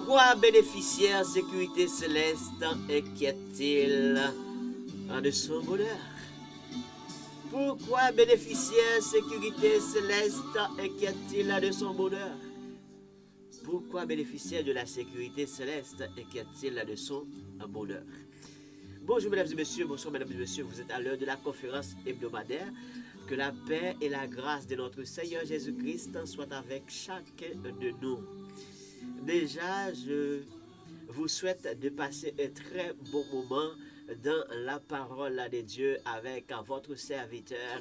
Pourquoi bénéficiaire sécurité céleste inquiète-t-il de son bonheur? Pourquoi bénéficiaire sécurité céleste inquiète-t-il de son bonheur? Pourquoi bénéficiaire de la sécurité céleste inquiète-t-il de son bonheur? Bonjour mesdames et messieurs, bonsoir mesdames et messieurs, vous êtes à l'heure de la conférence hebdomadaire. Que la paix et la grâce de notre Seigneur Jésus-Christ soient avec chacun de nous. Déjà, je vous souhaite de passer un très bon moment dans la parole de Dieu avec votre serviteur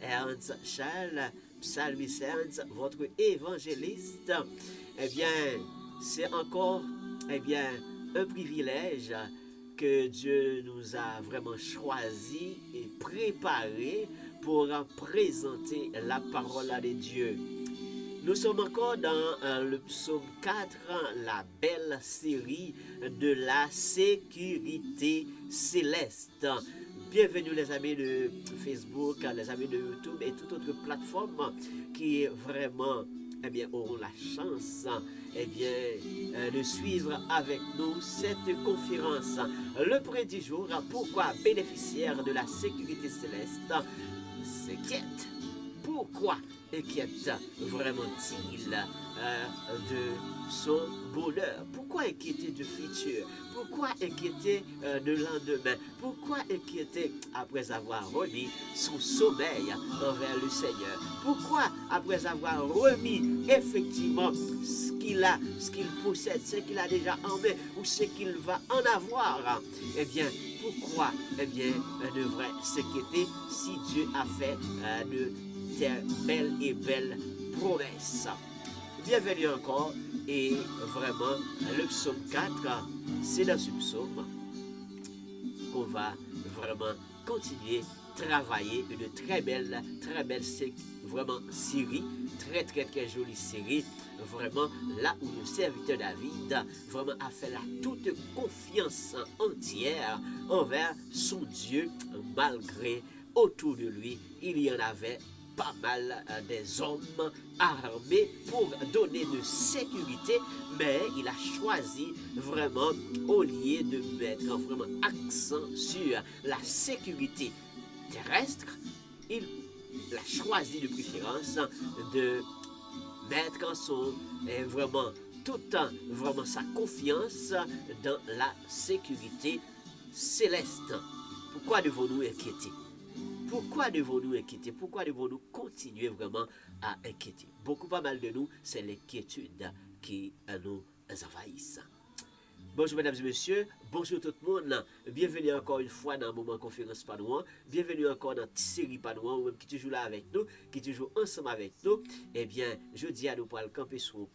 Ernst Charles, psalmiste Ernst, votre évangéliste. Eh bien, c'est encore un privilège que Dieu nous a vraiment choisi et préparé pour présenter la parole de Dieu. Nous sommes encore dans le psaume 4, la belle série de la sécurité céleste. Bienvenue les amis de Facebook, les amis de YouTube et toute autre plateforme qui vraiment auront la chance de suivre avec nous cette conférence. Le prix du jour, pourquoi bénéficiaire de la sécurité céleste s'inquiète? Pourquoi inquiète vraiment-il de son bonheur? Pourquoi inquiéter du futur? Pourquoi inquiéter de lendemain? Pourquoi inquiéter après avoir remis son sommeil envers le Seigneur? Pourquoi après avoir remis effectivement ce qu'il possède, ce qu'il a déjà en main ou ce qu'il va en avoir? Eh bien, pourquoi devrait s'inquiéter si Dieu a fait de belles et belles promesses? Bienvenue encore, et vraiment le psaume 4, c'est dans ce psaume qu'on va vraiment continuer travailler une très belle vraiment série, très jolie série, vraiment là où le serviteur David vraiment a fait la toute confiance entière envers son Dieu, malgré autour de lui il y en avait pas mal des hommes armés pour donner de sécurité, mais il a choisi vraiment, au lieu de mettre vraiment accent sur la sécurité terrestre, il a choisi de préférence de mettre vraiment sa confiance dans la sécurité céleste. Pourquoi devons-nous inquiéter? Pourquoi devons-nous inquiéter? Pourquoi devons-nous continuer vraiment à inquiéter? Pas mal de nous, c'est l'inquiétude qui nous envahisse. Bonjour mesdames et messieurs, bonjour tout le monde. Bienvenue encore une fois dans le moment conférence Panouan. Bienvenue encore dans la série Panouan, même qui est toujours là avec nous, qui est toujours ensemble avec nous. Eh bien, je dis à nous pour le camper sur le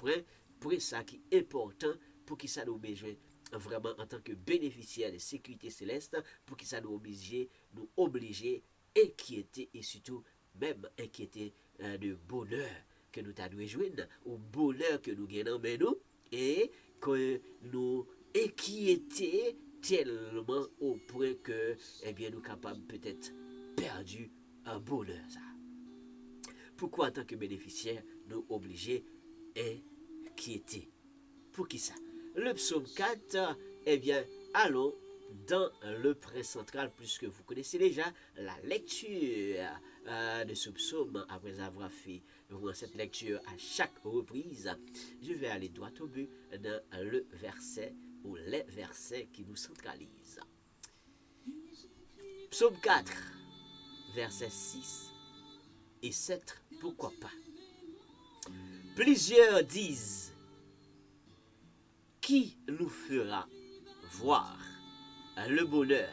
point ça qui est important, pour qui ça nous besoin vraiment en tant que bénéficiaire de sécurité céleste, pour qui ça nous obliger inquiéter et surtout même inquiéter de bonheur que nous t'avons joindre, au bonheur que nous gagnons mais nous, et que nous inquiéter tellement au point que nous capables peut-être perdu un bonheur ça. Pourquoi en tant que bénéficiaire nous obliger inquiéter? Pour qui ça? Le psaume 4, allons dans le prince central, puisque vous connaissez déjà la lecture de ce psaume. Après avoir fait cette lecture à chaque reprise, je vais aller droit au but dans le verset ou les versets qui nous centralisent. Psaume 4, versets 6 et 7, pourquoi pas? Plusieurs disent: qui nous fera voir le bonheur?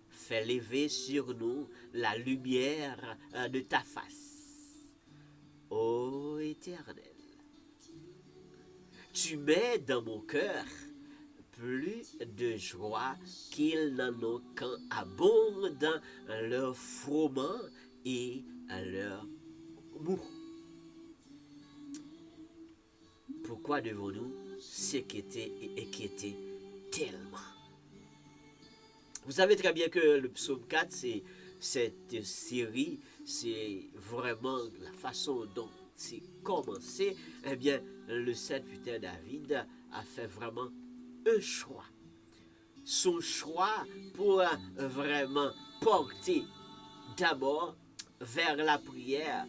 Fais lever sur nous la lumière de ta face, ô Éternel. Tu mets dans mon cœur plus de joie qu'ils n'en ont quand abondent leur froment et leur mou. Pourquoi devons-nous s'inquiéter et inquiéter tellement? Vous savez très bien que le psaume 4, c'est cette série, c'est vraiment la façon dont partie commencée, eh bien, le serviteur David a fait vraiment un choix. Son choix pour vraiment porter d'abord vers la prière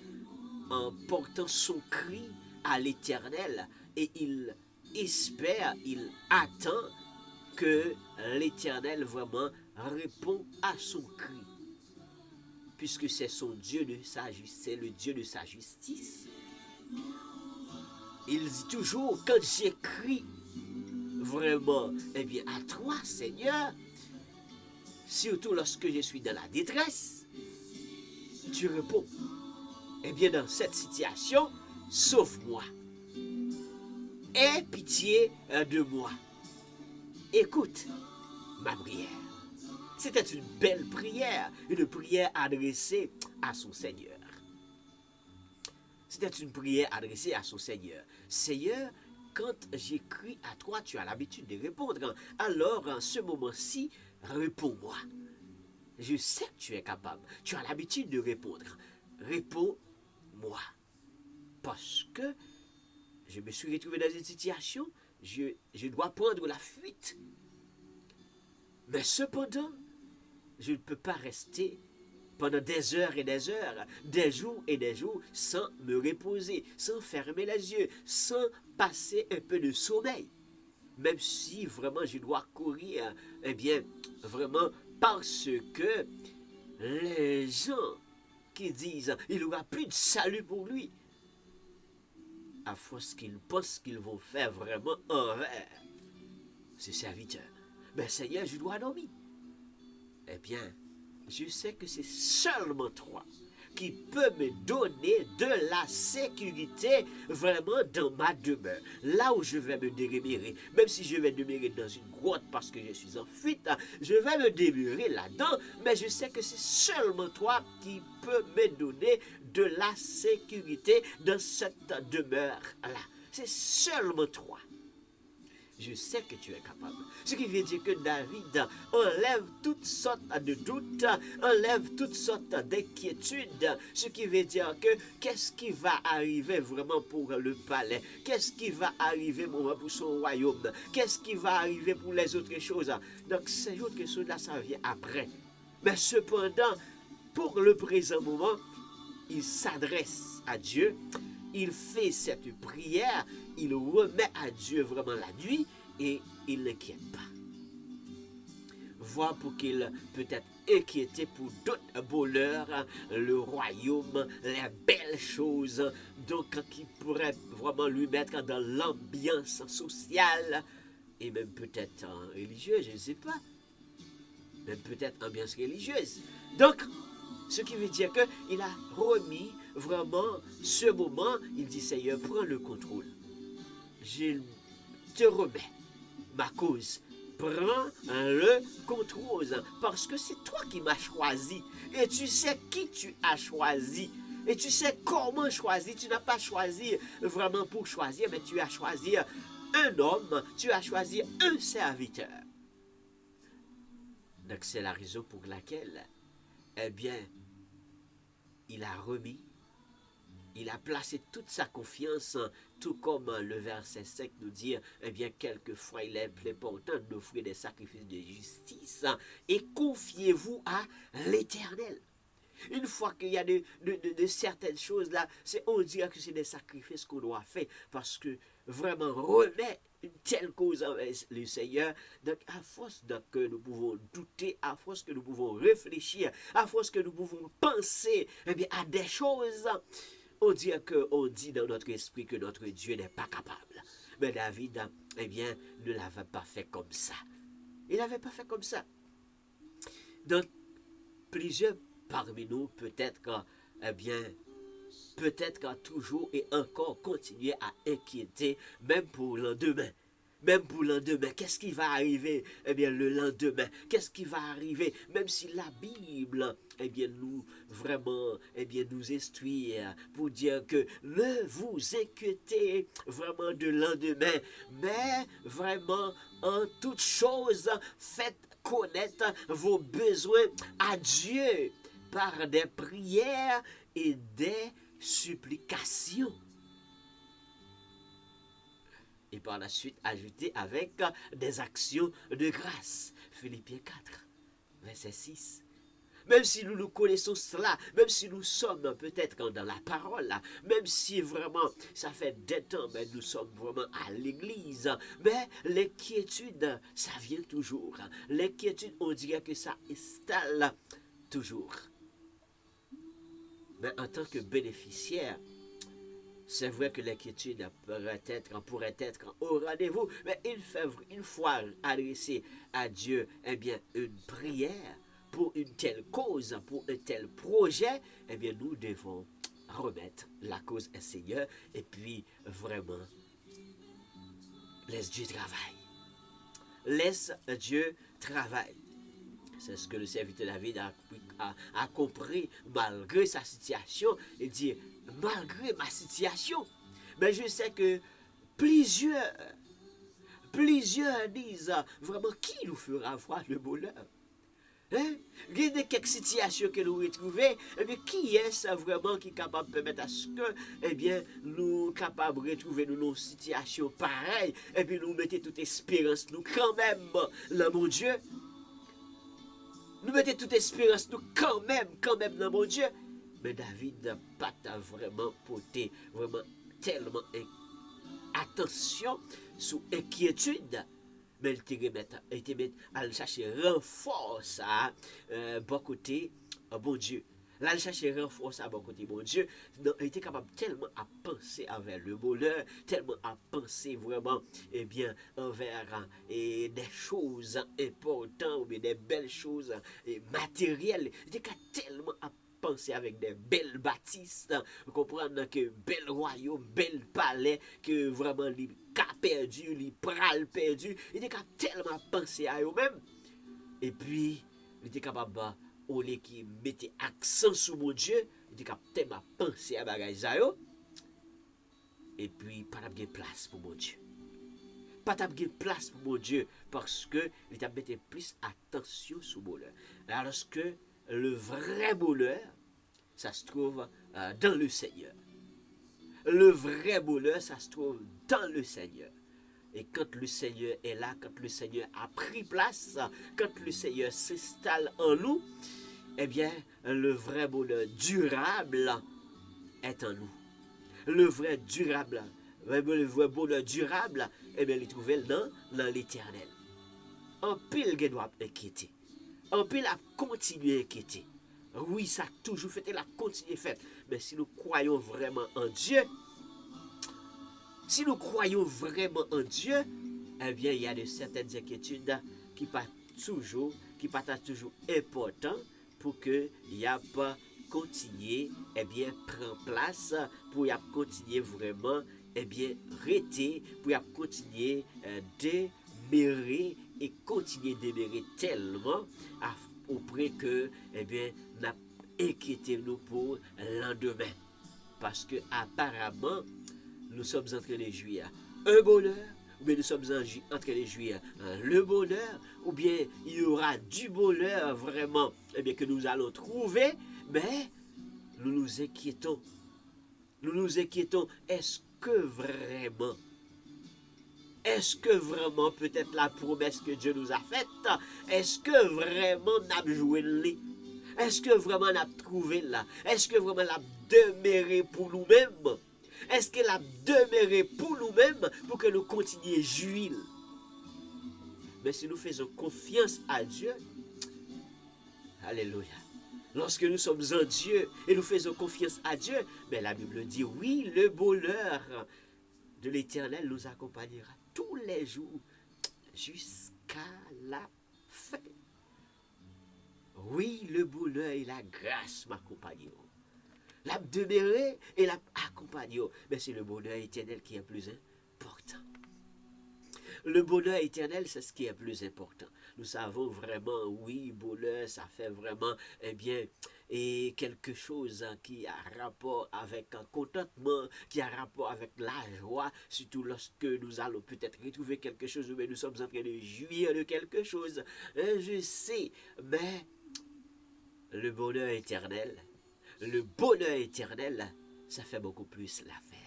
en portant son cri à l'Éternel et il espère, il attend que l'Éternel vraiment répond à son cri. Puisque c'est son Dieu de sa justice, c'est le Dieu de sa justice. Il dit toujours, quand j'écris vraiment, eh bien, à toi, Seigneur, surtout lorsque je suis dans la détresse, tu réponds. Eh bien, dans cette situation, sauve-moi. Aie pitié de moi. Écoute ma prière. C'était une belle prière, une prière adressée à son Seigneur. C'était une prière adressée à son Seigneur. Seigneur, quand j'écris à toi, tu as l'habitude de répondre. Alors, en ce moment-ci, réponds-moi. Je sais que tu es capable. Tu as l'habitude de répondre. Réponds-moi. Parce que je me suis retrouvé dans une situation, je dois prendre la fuite. Mais cependant, je ne peux pas rester pendant des heures et des heures, des jours et des jours, sans me reposer, sans fermer les yeux, sans passer un peu de sommeil. Même si vraiment je dois courir, eh bien, vraiment, parce que les gens qui disent il n'y aura plus de salut pour lui, à force qu'ils pensent qu'ils vont faire vraiment envers ses serviteurs. Mais Seigneur, je dois dormir. Eh bien, je sais que c'est seulement toi qui peux me donner de la sécurité vraiment dans ma demeure. Là où je vais me demeurer, même si je vais demeurer dans une grotte parce que je suis en fuite, je vais me demeurer là-dedans, mais je sais que c'est seulement toi qui peux me donner de la sécurité dans cette demeure-là. C'est seulement toi. Je sais que tu es capable. Ce qui veut dire que David enlève toutes sortes de doutes, enlève toutes sortes d'inquiétudes. Ce qui veut dire que qu'est-ce qui va arriver vraiment pour le palais? Qu'est-ce qui va arriver pour son royaume? Qu'est-ce qui va arriver pour les autres choses? Donc ces autres choses-là, ça vient après. Mais cependant, pour le présent moment, il s'adresse à Dieu. Il fait cette prière, il remet à Dieu vraiment la nuit et il ne l'inquiète pas. Voir pour qu'il peut être inquiété pour d'autres bonheurs, le royaume, les belles choses, donc qui pourraient vraiment lui mettre dans l'ambiance sociale et même peut-être religieuse, je ne sais pas. Même peut-être ambiance religieuse. Donc, ce qui veut dire qu'il a remis vraiment ce moment, il dit Seigneur, prends le contrôle. Je te remets ma cause. Prends le contrôle. Parce que c'est toi qui m'as choisi. Et tu sais qui tu as choisi. Et tu sais comment choisir. Tu n'as pas choisi vraiment pour choisir, mais tu as choisi un homme, tu as choisi un serviteur. Donc c'est la raison pour laquelle, eh bien, il a remis, il a placé toute sa confiance, tout comme le verset 5 nous dit, eh bien, quelquefois il est important d'offrir des sacrifices de justice, et confiez-vous à l'Éternel. Une fois qu'il y a de certaines choses là, on dirait que c'est des sacrifices qu'on doit faire, parce que vraiment remettre une telle cause avec le Seigneur, donc à force que nous pouvons douter, à force que nous pouvons réfléchir, à force que nous pouvons penser eh bien, à des choses, on dit dans notre esprit que notre Dieu n'est pas capable. Mais David, eh bien, ne l'avait pas fait comme ça. Il n'avait pas fait comme ça. Donc, plusieurs parmi nous, peut-être qu'à toujours et encore continuer à inquiéter, même pour le lendemain. Même pour le lendemain, qu'est-ce qui va arriver? Eh bien, le lendemain, qu'est-ce qui va arriver? Même si la Bible, eh bien, nous, vraiment, eh bien, nous instruit pour dire que ne vous inquiétez vraiment de lendemain, mais vraiment, en toute chose, faites connaître vos besoins à Dieu par des prières et des supplication. Et par la suite, ajouter avec des actions de grâce. Philippiens 4, verset 6. Même si nous nous connaissons cela, même si nous sommes peut-être dans la parole, même si vraiment ça fait des temps, mais nous sommes vraiment à l'église, mais l'inquiétude, ça vient toujours. L'inquiétude, on dirait que ça installe toujours. Mais en tant que bénéficiaire, c'est vrai que l'inquiétude pourrait être au rendez-vous, mais une fois adressé à Dieu, eh bien, une prière pour une telle cause, pour un tel projet, eh bien, nous devons remettre la cause au Seigneur et puis vraiment, laisse Dieu travailler. Laisse Dieu travailler. C'est ce que le serviteur David a compris malgré sa situation. Il dit, malgré ma situation, mais je sais que plusieurs disent vraiment qui nous fera voir le bonheur. Hein? Il y a quelques situations que nous retrouvons, eh bien, qui est-ce vraiment qui est capable de permettre à ce que, eh bien, nous capables de retrouver nos situations pareilles, et puis nous mettons toute espérance, nous quand même, là, mon Dieu. Nous mettons toute espérance, nous quand même, dans mon Dieu. Mais David n'a pas vraiment porté vraiment tellement attention sous inquiétude. Mais il était à chercher renfort à bon côté, bon Dieu. Là, il cherchait renfort à bon côté, bon Dieu. Il était capable tellement à penser envers le bonheur, tellement à penser vraiment, eh bien, envers des choses importantes, ou bien des belles choses matérielles. Il était tellement à penser avec des belles bâtisses, vous comprenez que bel royaume, bel palais, que vraiment les cas perdu, les pral perdu, il était tellement à penser à eux-mêmes. Et puis, il était capable, au lieu qui mettait accent sur mon Dieu, il était capable tellement à penser à bagaille. Et puis, pas de place pour mon Dieu. Pas de place pour mon Dieu, parce que il t'a mis plus attention sur le bonheur. Alors que le vrai bonheur, ça se trouve dans le Seigneur. Le vrai bonheur, ça se trouve dans le Seigneur. Et quand le Seigneur est là, quand le Seigneur a pris place, quand le Seigneur s'installe en nous, eh bien, le vrai bonheur durable est en nous. Le vrai bonheur durable, eh bien, il est trouvé dans l'éternel. En pile, il doit inquiéter. En pile, a continué à inquiéter. Oui, ça a toujours fait, il a continué à faire. Mais si nous croyons vraiment en Dieu, eh bien, il y a de certaines inquiétudes qui pas toujours important pour que y a pas continuer, eh bien, prendre place, pour y a continuer vraiment, eh bien, rester, pour y a continuer demeurer et continuer demeurer tellement auprès que, eh bien, n'a inquiété nous pour le lendemain. Parce que apparemment, nous sommes en train de jouir un bonheur, ou bien nous sommes en train de jouir le bonheur, ou bien il y aura du bonheur vraiment, eh bien, que nous allons trouver, mais nous nous inquiétons. Est-ce que vraiment peut-être la promesse que Dieu nous a faite, est-ce que vraiment nous avons joué le Est-ce que vraiment nous avons trouvé là? Est-ce que vraiment nous avons demeuré pour nous-mêmes? Est-ce qu'elle a demeuré pour nous-mêmes pour que nous continuions à jouir? Mais si nous faisons confiance à Dieu, alléluia. Lorsque nous sommes en Dieu et nous faisons confiance à Dieu, mais la Bible dit oui, le bonheur de l'Éternel nous accompagnera tous les jours jusqu'à la fin. Oui, le bonheur et la grâce m'accompagneront. La demeurer et la accompagner. Mais c'est le bonheur éternel qui est plus important. Le bonheur éternel, c'est ce qui est plus important. Nous savons vraiment, oui, bonheur, ça fait vraiment, eh bien, et quelque chose qui a rapport avec un contentement, qui a rapport avec la joie, surtout lorsque nous allons peut-être retrouver quelque chose, mais nous sommes en train de jouir de quelque chose. Je sais, mais le bonheur éternel, ça fait beaucoup plus l'affaire.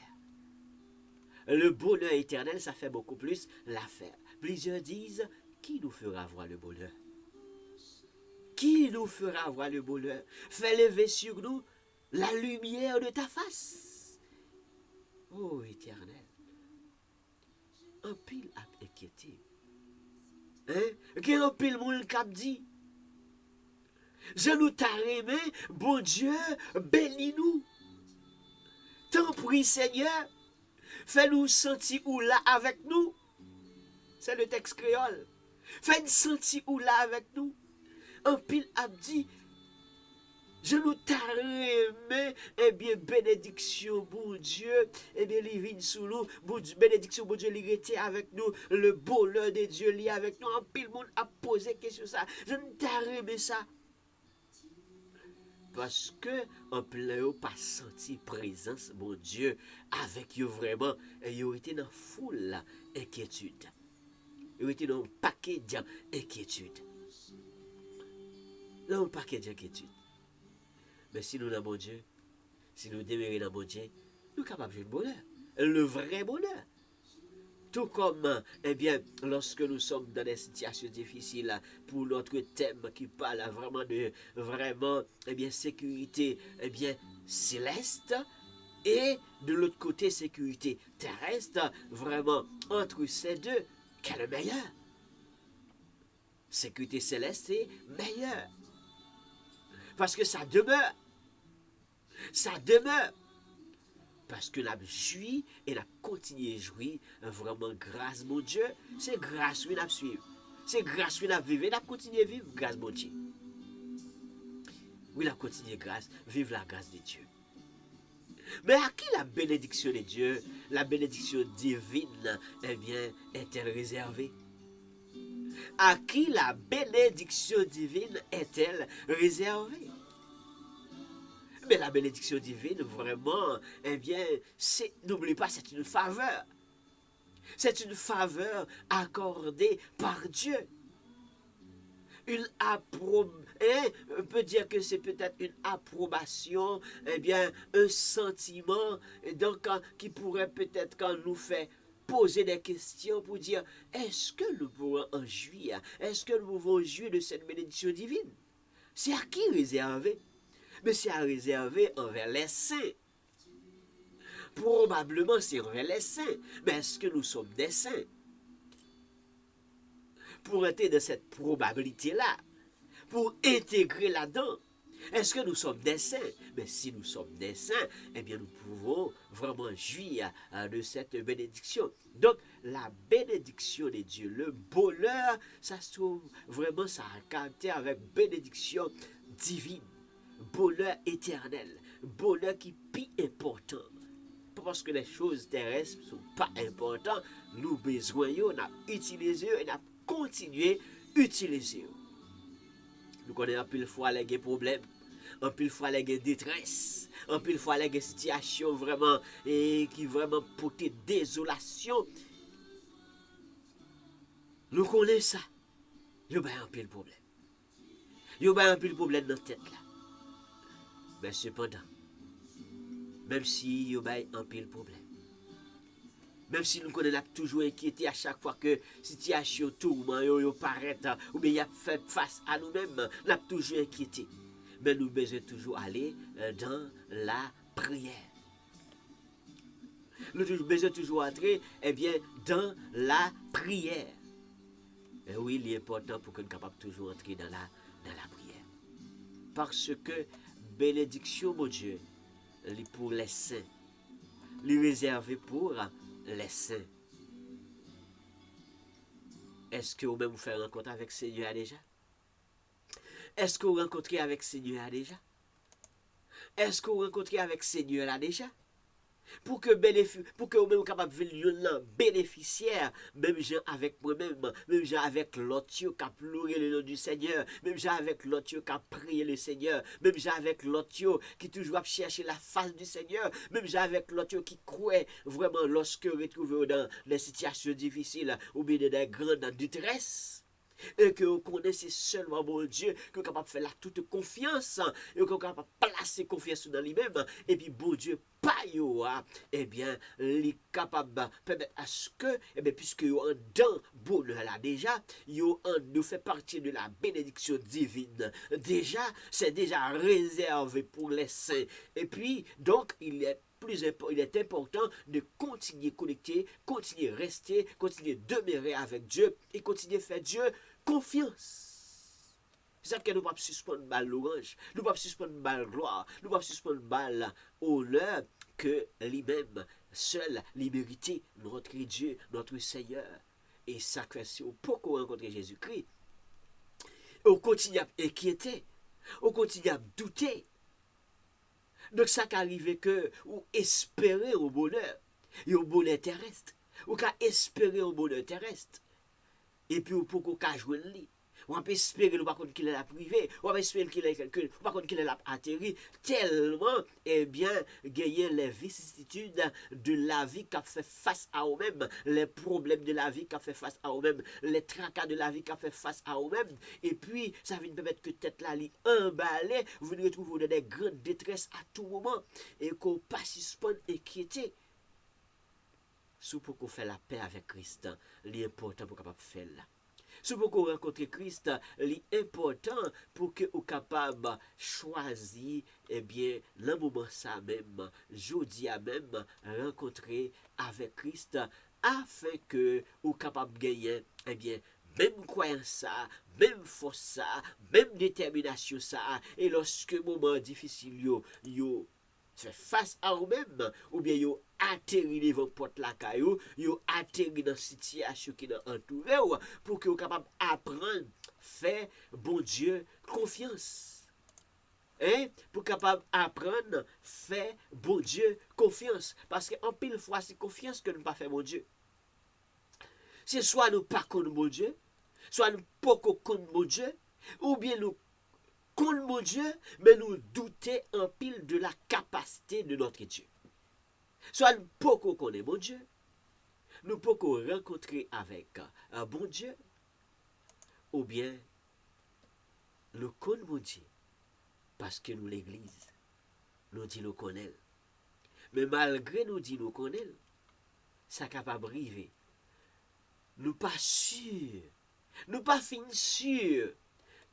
Le bonheur éternel, ça fait beaucoup plus l'affaire. Plusieurs disent, qui nous fera voir le bonheur? Qui nous fera voir le bonheur? Fais lever sur nous la lumière de ta face. Oh éternel, un pile a inquiété. Hein? Un pile moun k'ap dit, je nous t'a aimé, bon Dieu, bénis-nous. T'en prie Seigneur, fais-nous sentir ou là avec nous. C'est le texte créole. Fais-nous sentir ou là avec nous. Un pile a dit, je nous t'aimé, eh bien, bénédiction, bon Dieu, eh bien, il vient sous nous, bénédiction, bon Dieu, il était avec nous, le bonheur de Dieu, il est avec nous, un pile monde a posé question ça, je nous t'aimé ça. Parce que, en plein, pas senti présence, mon Dieu, avec eux vraiment, et ils ont été dans foule inquiétude. Ils ont été dans un paquet d'inquiétude. Dans un paquet d'inquiétude. Mais si nous avons bon Dieu, si nous demeurons dans bon Dieu, nous sommes capables de jouer le bonheur. Le vrai bonheur. Tout comme, eh bien, lorsque nous sommes dans des situations difficiles, pour notre thème qui parle vraiment de, eh bien, sécurité, eh bien, céleste, et de l'autre côté, sécurité terrestre, vraiment, entre ces deux, quel est le meilleur? Sécurité céleste est meilleure. Parce que ça demeure. Ça demeure. Parce que la joie et la continuer à jouir, vraiment grâce mon Dieu, c'est grâce que nous suivons. C'est grâce que nous vivons, nous continuer à vivre grâce mon Dieu. Oui, nous continuer grâce, vivre la grâce de Dieu. Mais à qui la bénédiction de Dieu, la bénédiction divine, eh bien, est-elle réservée? À qui la bénédiction divine est-elle réservée? Mais la bénédiction divine, vraiment, eh bien, n'oublie pas, c'est une faveur. C'est une faveur accordée par Dieu. On peut dire que c'est peut-être une approbation, eh bien, un sentiment, donc, qui pourrait peut-être quand nous fait poser des questions pour dire, est-ce que nous pourrons en jouir? Est-ce que nous pouvons jouir de cette bénédiction divine? C'est à qui réservé? Mais c'est à réserver envers les saints. Probablement c'est envers les saints. Mais est-ce que nous sommes des saints? Pour être dans cette probabilité-là, pour intégrer là-dedans, est-ce que nous sommes des saints? Mais si nous sommes des saints, eh bien nous pouvons vraiment jouir de cette bénédiction. Donc la bénédiction de Dieu, le bonheur, ça se trouve vraiment, ça a un caractère avec bénédiction divine. Bonheur éternel, bonheur qui est plus important. Parce que les choses terrestres ne sont pas importantes, nous besoin, nous utilisons et nous continuons à utiliser. Nous connaissons un peu de fois les problèmes, un peu de fois les détresse, un peu de fois les situations vraiment qui vraiment portent désolation. Nous connaissons ça. Il y a un peu de problème. Il y a un peu de problème dans la tête là. Mais cependant, même si il y a un pile problème, même si nous connaissons toujours inquiété à chaque fois que situation tourmente, paraît, ou bien il a fait face à nous-mêmes, nous avons toujours inquiété. Mais nous devons toujours aller dans la prière. Nous devons toujours entrer, eh bien, dans la prière. Et oui, il est important pour que nous soyons capables de toujours entrer dans la prière. Parce que bénédiction, mon Dieu, pour les saints, les réservé pour les saints. Est-ce que vous-même vous faites rencontre avec le Seigneur déjà? Est-ce que vous rencontrez avec le Seigneur déjà? Est-ce que vous rencontrez avec le Seigneur là déjà? Pour que vous-même capable de devenir bénéficiaire, même gens avec moi-même, même gens avec l'autre qui a pleuré le nom du Seigneur, même gens avec l'autre qui a prié le Seigneur, même gens avec l'autre qui toujours a cherché la face du Seigneur, même gens avec l'autre qui croit vraiment lorsque retrouvé dans des situations difficiles ou bien dans des grandes détresse. Et que vous connaissez seulement mon Dieu, que vous êtes capable de faire la toute confiance, et que vous êtes capable de placer confiance dans lui-même, et puis bon Dieu, pas yo, eh bien, il est capable de permettre à ce que, eh bien, puisque yo en dans bonheur là déjà, yo en nous fait partie de la bénédiction divine. Déjà, c'est déjà réservé pour les saints. Et puis, donc, il est important de continuer connecté, continuer rester, continuer demeurer avec Dieu et continuer faire Dieu confiance. C'est ça que nous ne pouvons pas suspendre mal l'orange, nous ne pouvons pas suspendre mal gloire, nous ne pouvons pas suspendre mal honneur que lui-même, seul, liberté, notre Dieu, notre Seigneur. Et ça, si on peut rencontrer Jésus-Christ, on continue à inquiéter, on continue à douter. Donc ça qui arrive que ou espérer au bonheur, et au bonheur terrestre, ou qu'à espérer au bonheur terrestre, et puis ou pour qu'on jouer le lit. On peut espérer nous pas qu'il est la privé, on peut espérer qu'il est quelqu'un, pas qu'il est la atterri, tellement, eh bien, gagner les vicissitudes de la vie qui a fait face à eux-mêmes, les problèmes de la vie qui a fait face à eux-mêmes, les tracas de la vie qui a fait face à eux-mêmes, et puis, ça va permettre que tête la lit emballée, vous nous retrouvez dans des grandes détresses à tout moment, et qu'on pas suspendre inquiéter. Si pour qu'on fait la paix avec Christ, l'important pour capable faire là. Si pour qu'on rencontre Christ, l'important pour que vous capable choisir, eh bien, le moment ça même, jeudi à même, rencontrer avec Christ, afin que vous capable gagner, eh bien, même croyance ça, même force ça, même détermination ça, et lorsque moment difficile yo fait face à eux-mêmes, ou bien yo atterri devant porte la caillou, yo atterri dans situation qui est entouré pour que vous capable apprendre faire bon Dieu confiance. Hein? Pour capable apprendre faire bon Dieu confiance parce qu'en pile fois c'est confiance que nous pas faire bon Dieu. C'est soit nous pas connaissons bon Dieu, soit nous pas connaissons bon Dieu, ou bien nous connaissons mon Dieu, mais nous doutons en pile de la capacité de notre Dieu. Soit nous pouvons connaître mon Dieu, nous pouvons rencontrer avec un bon Dieu, ou bien nous connaissons mon Dieu, parce que nous l'église, nous dit nous connaissons. Mais malgré nous dit nous connaissons, ça capable arriver. Nous pas sûrs, nous pas fin sûrs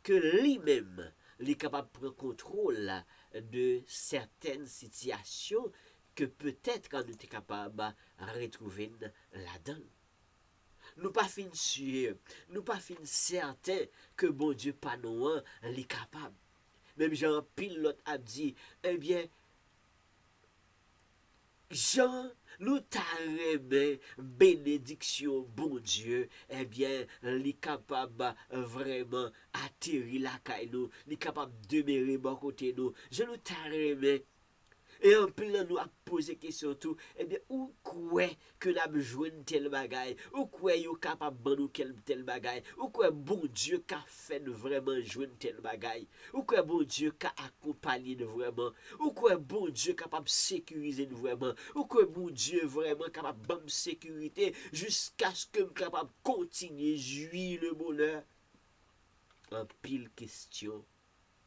que lui-même est capable de prendre contrôle de certaines situations que peut-être quand nous sommes capables de retrouver là-dedans. Nous pas fin sûrs, nous pas fin certains que bon Dieu pas nous est capable. Même Jean Pilote a dit, eh bien, Jean, nous t'arrêtons bénédiction, bon Dieu, eh bien, il est capable vraiment atterrir la caille nous, il est capable de demeurer bon côté nous. Je nous t'arrêtons. Et en plus, nous a posé question tout, eh bien, où quoi que nous avons joué tel bagaille, où quoi nous sommes capables de nous tel bagaille, où quoi bon Dieu qui a fait de vraiment jouer tel bagaille, où quoi bon Dieu qui a accompagné de vraiment, où quoi bon Dieu capable de sécuriser de vraiment, où quoi bon Dieu vraiment capable de bonne sécurité jusqu'à ce que nous capable de continuer jouir le bonheur. En pile question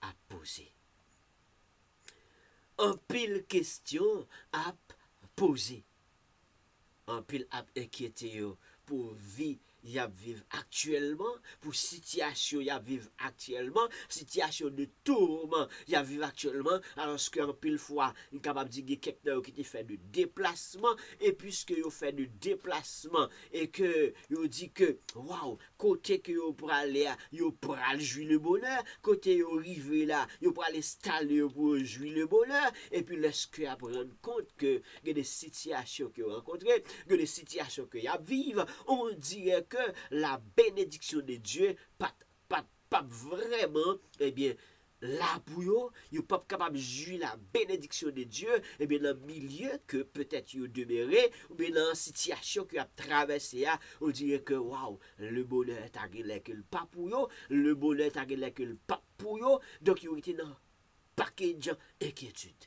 à poser. En pile question à poser. En pile à inquiéter pour vie y a vivre actuellement, pour situation y a vivre actuellement, situation de tourment y a vivre actuellement, alors qu'en pile fois, il est capable de dire quelqu'un qui fait de déplacement, et puisque il fait de déplacement, et que il dit que, waouh, côté que il pour aller, il pour aller jouir le bonheur, côté il arrivé là, il pour aller installer pour jouir le bonheur, et puis lorsque il prendre compte que il y a des situations qu'il rencontrées, que des situations qu'il y a vivre, on dirait que la bénédiction de Dieu pas vraiment, eh bien, là pour eux, ils ne sont pas capables de jouir la bénédiction de Dieu, eh bien, dans le milieu que peut-être ils demeuré, ou bien dans la situation qu'ils ont traversé, on dirait que, waouh, le bonheur est agréable que le pas pour eux, le bonheur est agréable que le pas pour eux, donc ils ont été dans un paquet de gens inquiétude.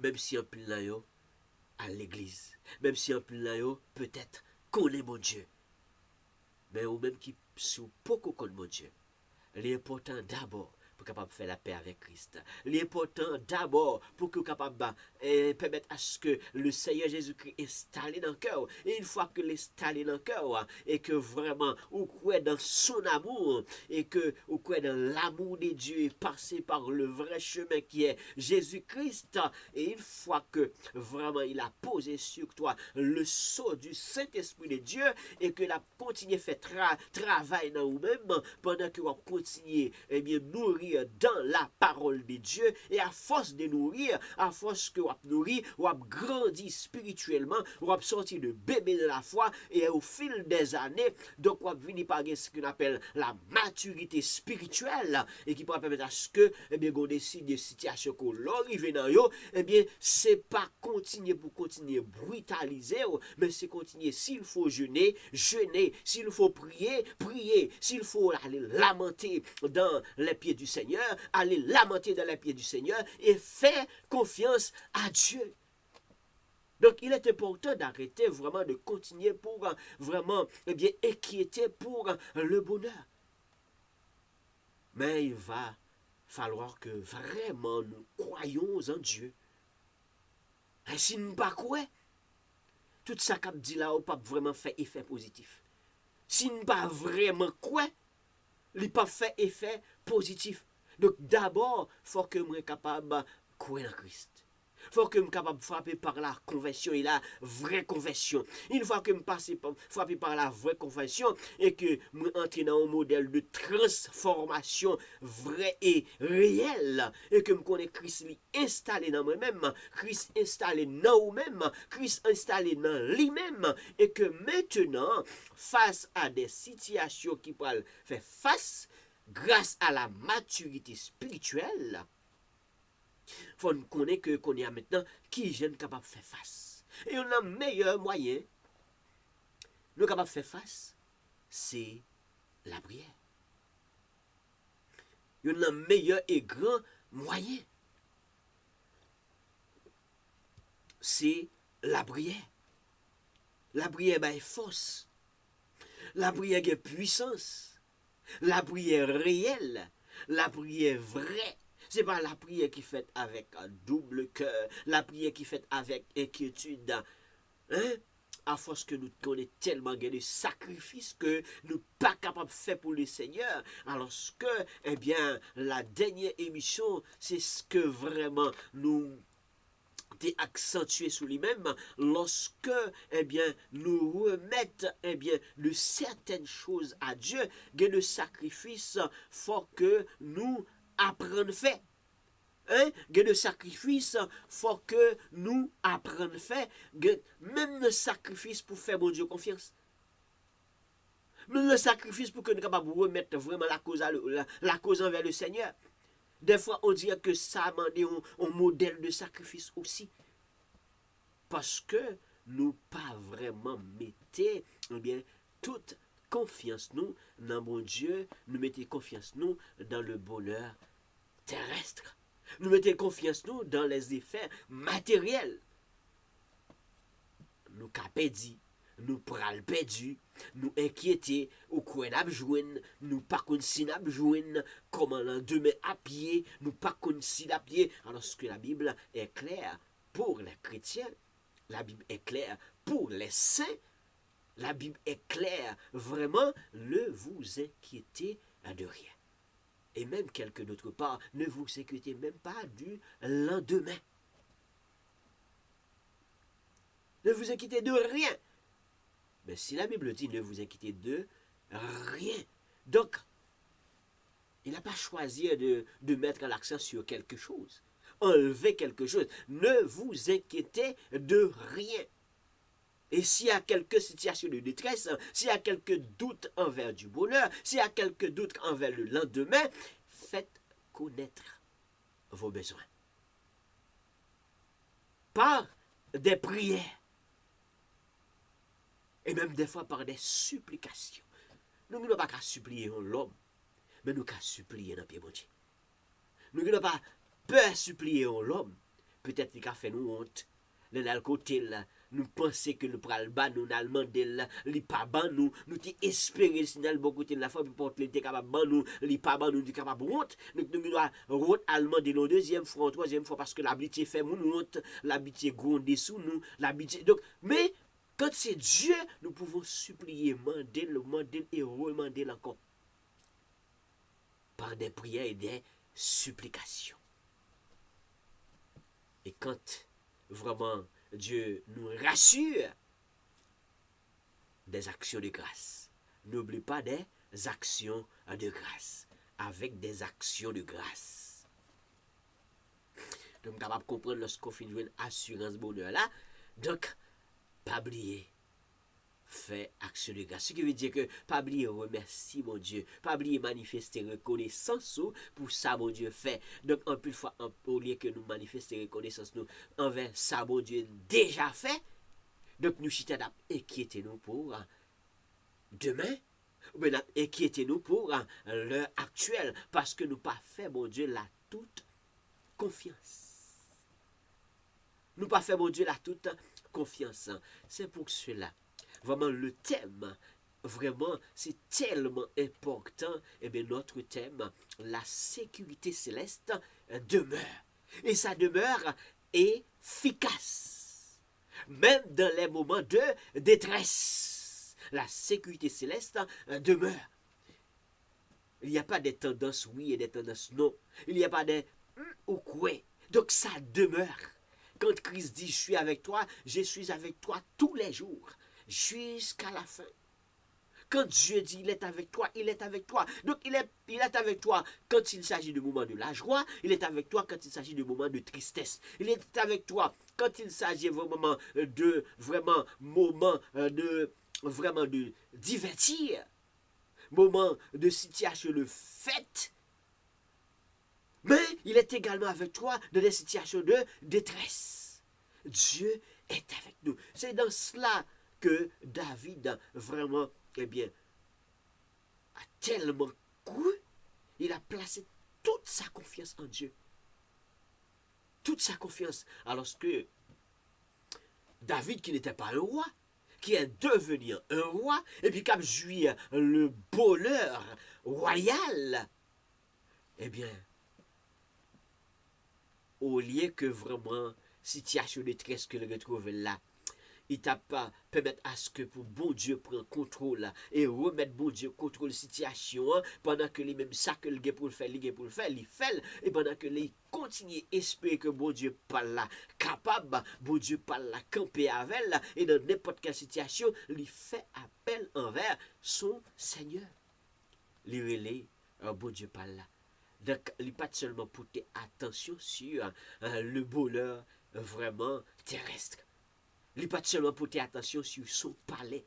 Même si en plus là, à l'église, même si en plus là, peut-être connaît mon Dieu. mais ou même qui sous beaucoup de mon Dieu. L'important d'abord pour capable faire la paix avec Christ. L'important d'abord pour que capable permettre à ce que le Seigneur Jésus-Christ installé dans le cœur. Et une fois que l'installé dans le cœur et que vraiment vous croyez dans son amour et que vous croyez dans l'amour de Dieu et passé par le vrai chemin qui est Jésus-Christ, et une fois que vraiment il a posé sur toi le sceau du Saint-Esprit de Dieu et que la continué à faire travail dans vous-même pendant que vous continuez nourrir dans la parole de Dieu, et à force de nourrir, à force que vous nourrir, vous grandi spirituellement, vous sorti de bébé de la foi, et au fil des années, donc vous venez par ce qu'on appelle la maturité spirituelle, et qui pourra permettre à ce que, on décide de situation qu'on l'arrive dans yo, c'est pas continuer pour continuer brutaliser, mais c'est continuer, s'il faut jeûner, jeûner, s'il faut prier, prier, s'il faut aller lamenter dans les pieds du Seigneur, aller lamenter dans les pieds du Seigneur et faire confiance à Dieu. Donc, il est important d'arrêter vraiment de continuer pour vraiment inquiéter pour le bonheur. Mais il va falloir que vraiment nous croyons en Dieu. Et si nous ne pas croyons, tout ça qu'on dit là, on pas vraiment fait effet positif. Si nous ne pas vraiment croyons, il n'a pas fait effet positif. Donc d'abord, il faut que je sois capable de croire en Christ. Il faut que je sois capable de frapper par la conversion et la vraie conversion. Une fois que je passe frapper par la vraie conversion et que je entre dans un modèle de transformation vrai et réel, et que je connais Christ installé dans moi-même, Christ installé dans vous-même, Christ installé dans lui-même, et que maintenant, face à des situations qui peuvent faire face, grâce à la maturité spirituelle, il faut connaître que qu'on est maintenant qui est capable de faire face. Et on a un meilleur moyen de capable de faire face, c'est la prière. Il y a un meilleur et grand moyen, c'est la prière. La prière est force. La prière est puissance. La prière réelle, la prière vraie. Ce n'est pas la prière qui est faite avec un double cœur, la prière qui est faite avec inquiétude. Hein? À force que nous connaissons tellement de sacrifices que nous ne sommes pas capables de faire pour le Seigneur. Alors que, la dernière émission, c'est ce que vraiment nous accentué sur lui-même lorsque nous remettons de certaines choses à Dieu, de sacrifice faut que nous apprenions à faire. De sacrifice faut que nous apprenions à faire, même le sacrifice pour faire mon Dieu confiance. Même le sacrifice pour que nous soyons capables de remettre vraiment la cause envers le Seigneur. Des fois, on dirait que ça a demandé un modèle de sacrifice aussi. Parce que nous pas vraiment mettons toute confiance nous dans mon Dieu, nous mettons confiance nous dans le bonheur terrestre. Nous mettons confiance nous dans les effets matériels. Nous capédi, nous pral perdu, nous inquiétés, ou quoi n'a joindre, nous pas qu'on si n'a joindre, comment demain à pied, nous pas qu'on si à pied, alors que la Bible est claire pour les chrétiens, la Bible est claire pour les saints, la Bible est claire, vraiment, ne vous inquiétez de rien. Et même quelque d'autre part, ne vous inquiétez même pas du lendemain. Ne vous inquiétez de rien. Mais si la Bible dit ne vous inquiétez de rien, donc il n'a pas choisi de mettre l'accent sur quelque chose, enlever quelque chose. Ne vous inquiétez de rien. Et s'il y a quelques situations de détresse, s'il y a quelques doutes envers du bonheur, s'il y a quelques doutes envers le lendemain, faites connaître vos besoins. Par des prières. Et même des fois par des supplications. Nous n'avons pas qu'à supplier l'homme, mais nous qu'à supplier dans le pied de Dieu. Nous n'avons pas peur supplier l'homme. Peut-être qu'il a fait nous honte. Nous avons côté nous pensons que nous prenons le bas, nous allons demander, li pas ban nous, nous espérons le signal beaucoup de la fois, puis pour qu'il était capable ban nous, li pas ban nous, nous capable honte, donc nous doit honte allemand de la deuxième fois, troisième fois, parce que l'habitude fait mon honte, l'habitude gronder sous nous, l'habitude, donc, mais, quand c'est Dieu, nous pouvons supplier, demander et demander encore, par des prières et des supplications. Et quand vraiment Dieu nous rassure, des actions de grâce. N'oublie pas des actions de grâce. Avec des actions de grâce. Donc, capable de comprendre lorsqu'on finit une assurance bonheur là. Donc, pas oublier. Fait action de grâce. Ce qui veut dire que pas oublier remercier mon Dieu. Pas oublier manifester reconnaissance pour ça mon Dieu fait. Donc, en plus fois, au lieu que nous manifester reconnaissance nous envers ça mon Dieu déjà fait. Donc, nous chitons inquiétez-nous pour demain, ou bien inquiétez-nous pour l'heure actuelle, parce que nous pas fait, mon Dieu, la toute confiance. Nous pas fait, mon Dieu, la toute confiance. C'est pour cela. Vraiment, le thème, vraiment, c'est tellement important. Et bien, notre thème, la sécurité céleste demeure. Et ça demeure efficace. Même dans les moments de détresse, la sécurité céleste demeure. Il n'y a pas des tendances oui et des tendances non. Il n'y a pas des ou quoi. Donc ça demeure. Quand Christ dit, je suis avec toi tous les jours, jusqu'à la fin. Quand Dieu dit, il est avec toi, il est avec toi. Donc, il est avec toi quand il s'agit de moments de la joie. Il est avec toi quand il s'agit de moments de tristesse. Il est avec toi quand il s'agit vraiment de moments de divertir. Moments de situation de fête. Mais il est également avec toi dans des situations de détresse. Dieu est avec nous. C'est dans cela que David vraiment, eh bien, a tellement cru, il a placé toute sa confiance en Dieu. Toute sa confiance. Alors que David, qui n'était pas un roi, qui est devenu un roi, et puis qui a joui le bonheur royal, eh bien, au lieu que vraiment situation de détresse que le retrouve là, il t'a pas permettre à ce que pour bon Dieu prenne contrôle et remettre bon Dieu contrôle situation pendant que les mêmes ça que le gars pour le faire, il fait et pendant que les continue espérer que bon Dieu parle là capable, bon Dieu parle là camper avec là et dans n'importe quelle situation, il fait appel envers son Seigneur. Il relève bon Dieu parle là. Donc, il n'est pas seulement porter attention sur le bonheur vraiment terrestre. Il n'est pas seulement porter attention sur son palais.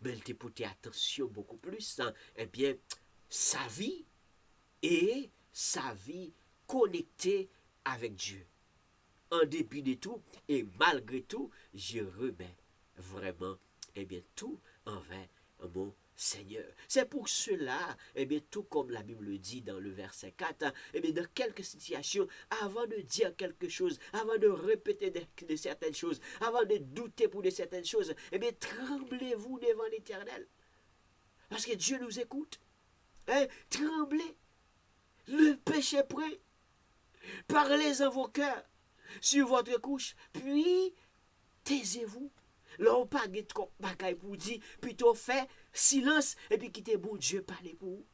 Mais il t'a porté attention beaucoup plus, eh bien, sa vie et sa vie connectée avec Dieu. En dépit de tout et malgré tout, je remets vraiment, eh bien, tout envers mon Seigneur. C'est pour cela, eh bien, tout comme la Bible dit dans le verset 4, eh bien, dans quelques situations, avant de dire quelque chose, avant de répéter de certaines choses, avant de douter pour de certaines choses, eh bien, tremblez-vous devant l'Éternel. Parce que Dieu nous écoute. Hein? Tremblez. Le péché prêt. Parlez en vos cœurs sur votre couche, puis taisez-vous. Là, on pas de trop bagaille pour dire, plutôt fait silence et puis quittez bon Dieu parler pour vous.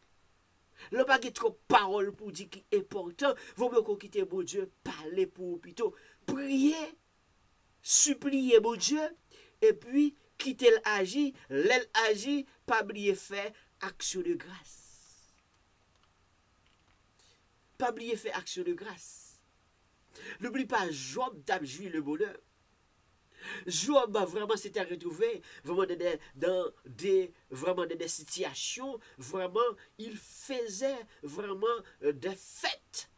Là, on pas de trop parole pour dire qui est important, vaut mieux qu'on quitte bon Dieu parler pour vous, plutôt prier, supplier bon Dieu et puis quitter l'agir, l'aile agir, pas oublier faire action de grâce. Pas oublier faire action de grâce. N'oublie pas, Job t'a joui le bonheur. Job vraiment s'était retrouvé vraiment dans des situations, vraiment, il faisait vraiment des fêtes.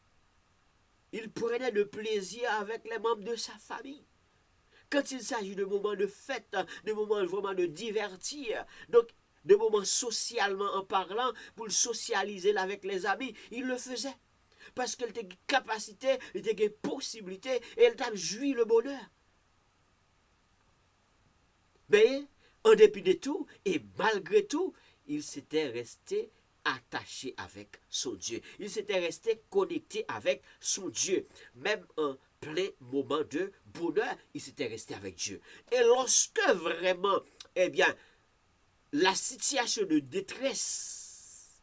Il prenait de plaisir avec les membres de sa famille. Quand il s'agit de moments de fête, de moments vraiment de divertir, donc de moments socialement en parlant, pour socialiser avec les amis, il le faisait. Parce qu'il était capacité, il était possibilité, et il t'a joui le bonheur. Mais en dépit de tout, et malgré tout, il s'était resté attaché avec son Dieu. Il s'était resté connecté avec son Dieu. Même en plein moment de bonheur, il s'était resté avec Dieu. Et lorsque vraiment, eh bien, la situation de détresse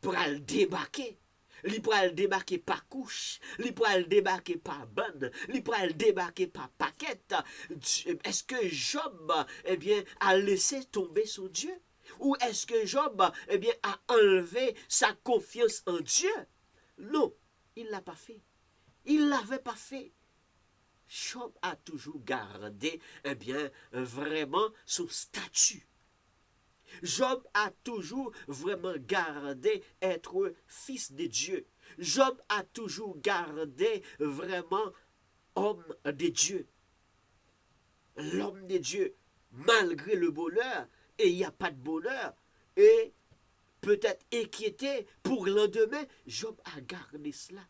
pral débarquer, li pral débarquer par couche, li pral débarquer par bande, li pral débarquer par paquette. Est-ce que Job, eh bien, a laissé tomber son Dieu? Ou est-ce que Job, eh bien, a enlevé sa confiance en Dieu? Non, il ne l'a pas fait. Il ne l'avait pas fait. Job a toujours gardé, eh bien, vraiment son statut. Job a toujours vraiment gardé être fils de Dieu. Job a toujours gardé vraiment homme de Dieu. L'homme de Dieu, malgré le bonheur, et il n'y a pas de bonheur, et peut-être inquiété pour le lendemain, Job a gardé cela.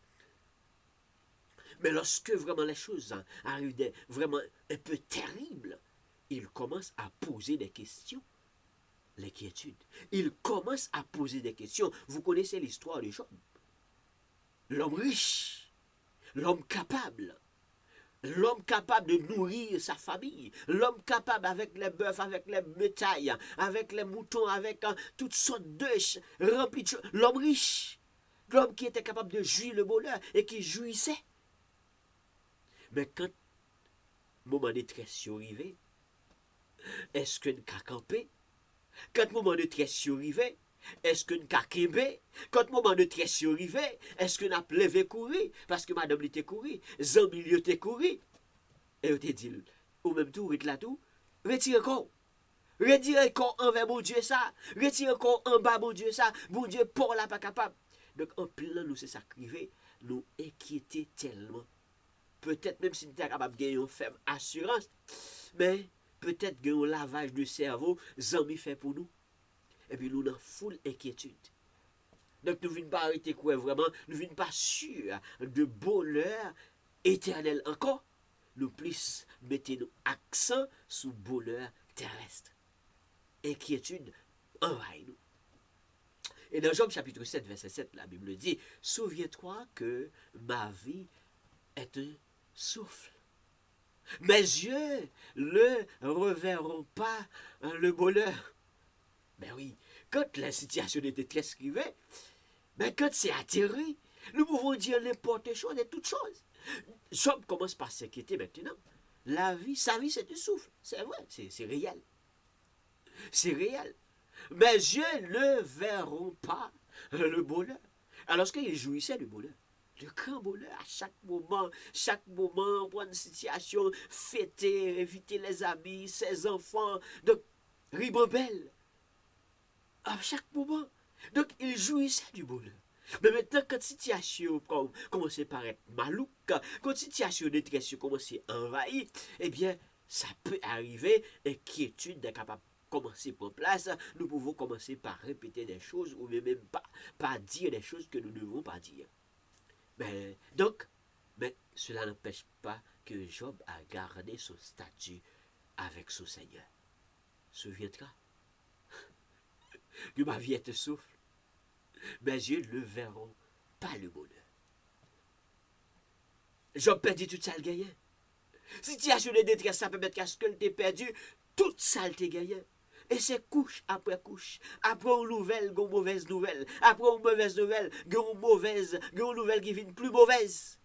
Mais lorsque vraiment les choses arrivent vraiment un peu terribles, il commence à poser des questions. L'inquiétude. Il commence à poser des questions. Vous connaissez l'histoire de Job. L'homme riche, l'homme capable de nourrir sa famille, l'homme capable avec les bœufs, avec les bétails, avec les moutons, avec toutes sortes d'œufs remplis de choses. L'homme riche, l'homme qui était capable de jouir le bonheur et qui jouissait. Mais quand le moment de détresse est arrivé, est-ce que nous avons campé? Quand le moment de détresse est arrivé, est-ce que nous avons kébé? Quand le moment de détresse est arrivé, est-ce que nous avons levé courir? Parce que madame était couru, Zambi était couru. Et on te dit, ou même tout, là tout, retire encore. Retire encore envers mon Dieu ça. Retire encore en bas mon Dieu ça. Mon Dieu, pour là pas capable. Donc en plein nous c'est ça crivé, nous inquiéter tellement. Peut-être même si nous sommes capables de gagner une ferme assurance, mais peut-être que un lavage de cerveau, Zambi fait pour nous. Et puis nous avons full inquiétude. Donc nous ne venons pas arrêter quoi vraiment, nous ne venons pas sûrs de bonheur éternel encore. Nous plus mettons nos accents sur le bonheur terrestre. Inquiétude envahit nous. Et dans Job chapitre 7, verset 7, la Bible dit, souviens-toi que ma vie est un souffle. Mes yeux ne reverront pas le bonheur. Ben oui, quand la situation de détresse arrivait, ben quand c'est atterri, nous pouvons dire n'importe chose et toute chose. Job commence par s'inquiéter maintenant. La vie, sa vie, c'est un souffle. C'est vrai, c'est réel. C'est réel. Mes yeux ne verront pas le bonheur. Alors qu'il jouissait du bonheur. Le grand bonheur à chaque moment, prendre une situation, fêter, inviter les amis, ses enfants, donc ribambelle. À chaque moment. Donc il jouissait du bonheur. Mais maintenant, quand la situation commence à paraître malouque, quand la situation de détresse commence à envahir, eh bien, ça peut arriver, inquiétude d'incapable commencer par place, nous pouvons commencer par répéter des choses ou même pas dire des choses que nous ne devons pas dire. Mais cela n'empêche pas que Job a gardé son statut avec son Seigneur. Souviens-toi que ma vie est un souffle. Mes yeux ne verront pas le bonheur. Job perdit tout ça le gagnant. Situation de détresse, ça peut mettre qu'à ce que tu perdu, tout ça le gagnant. Et c'est couche après couche. Après une nouvelle, une mauvaise nouvelle. Après une mauvaise nouvelle, une nouvelle qui vient plus mauvaise.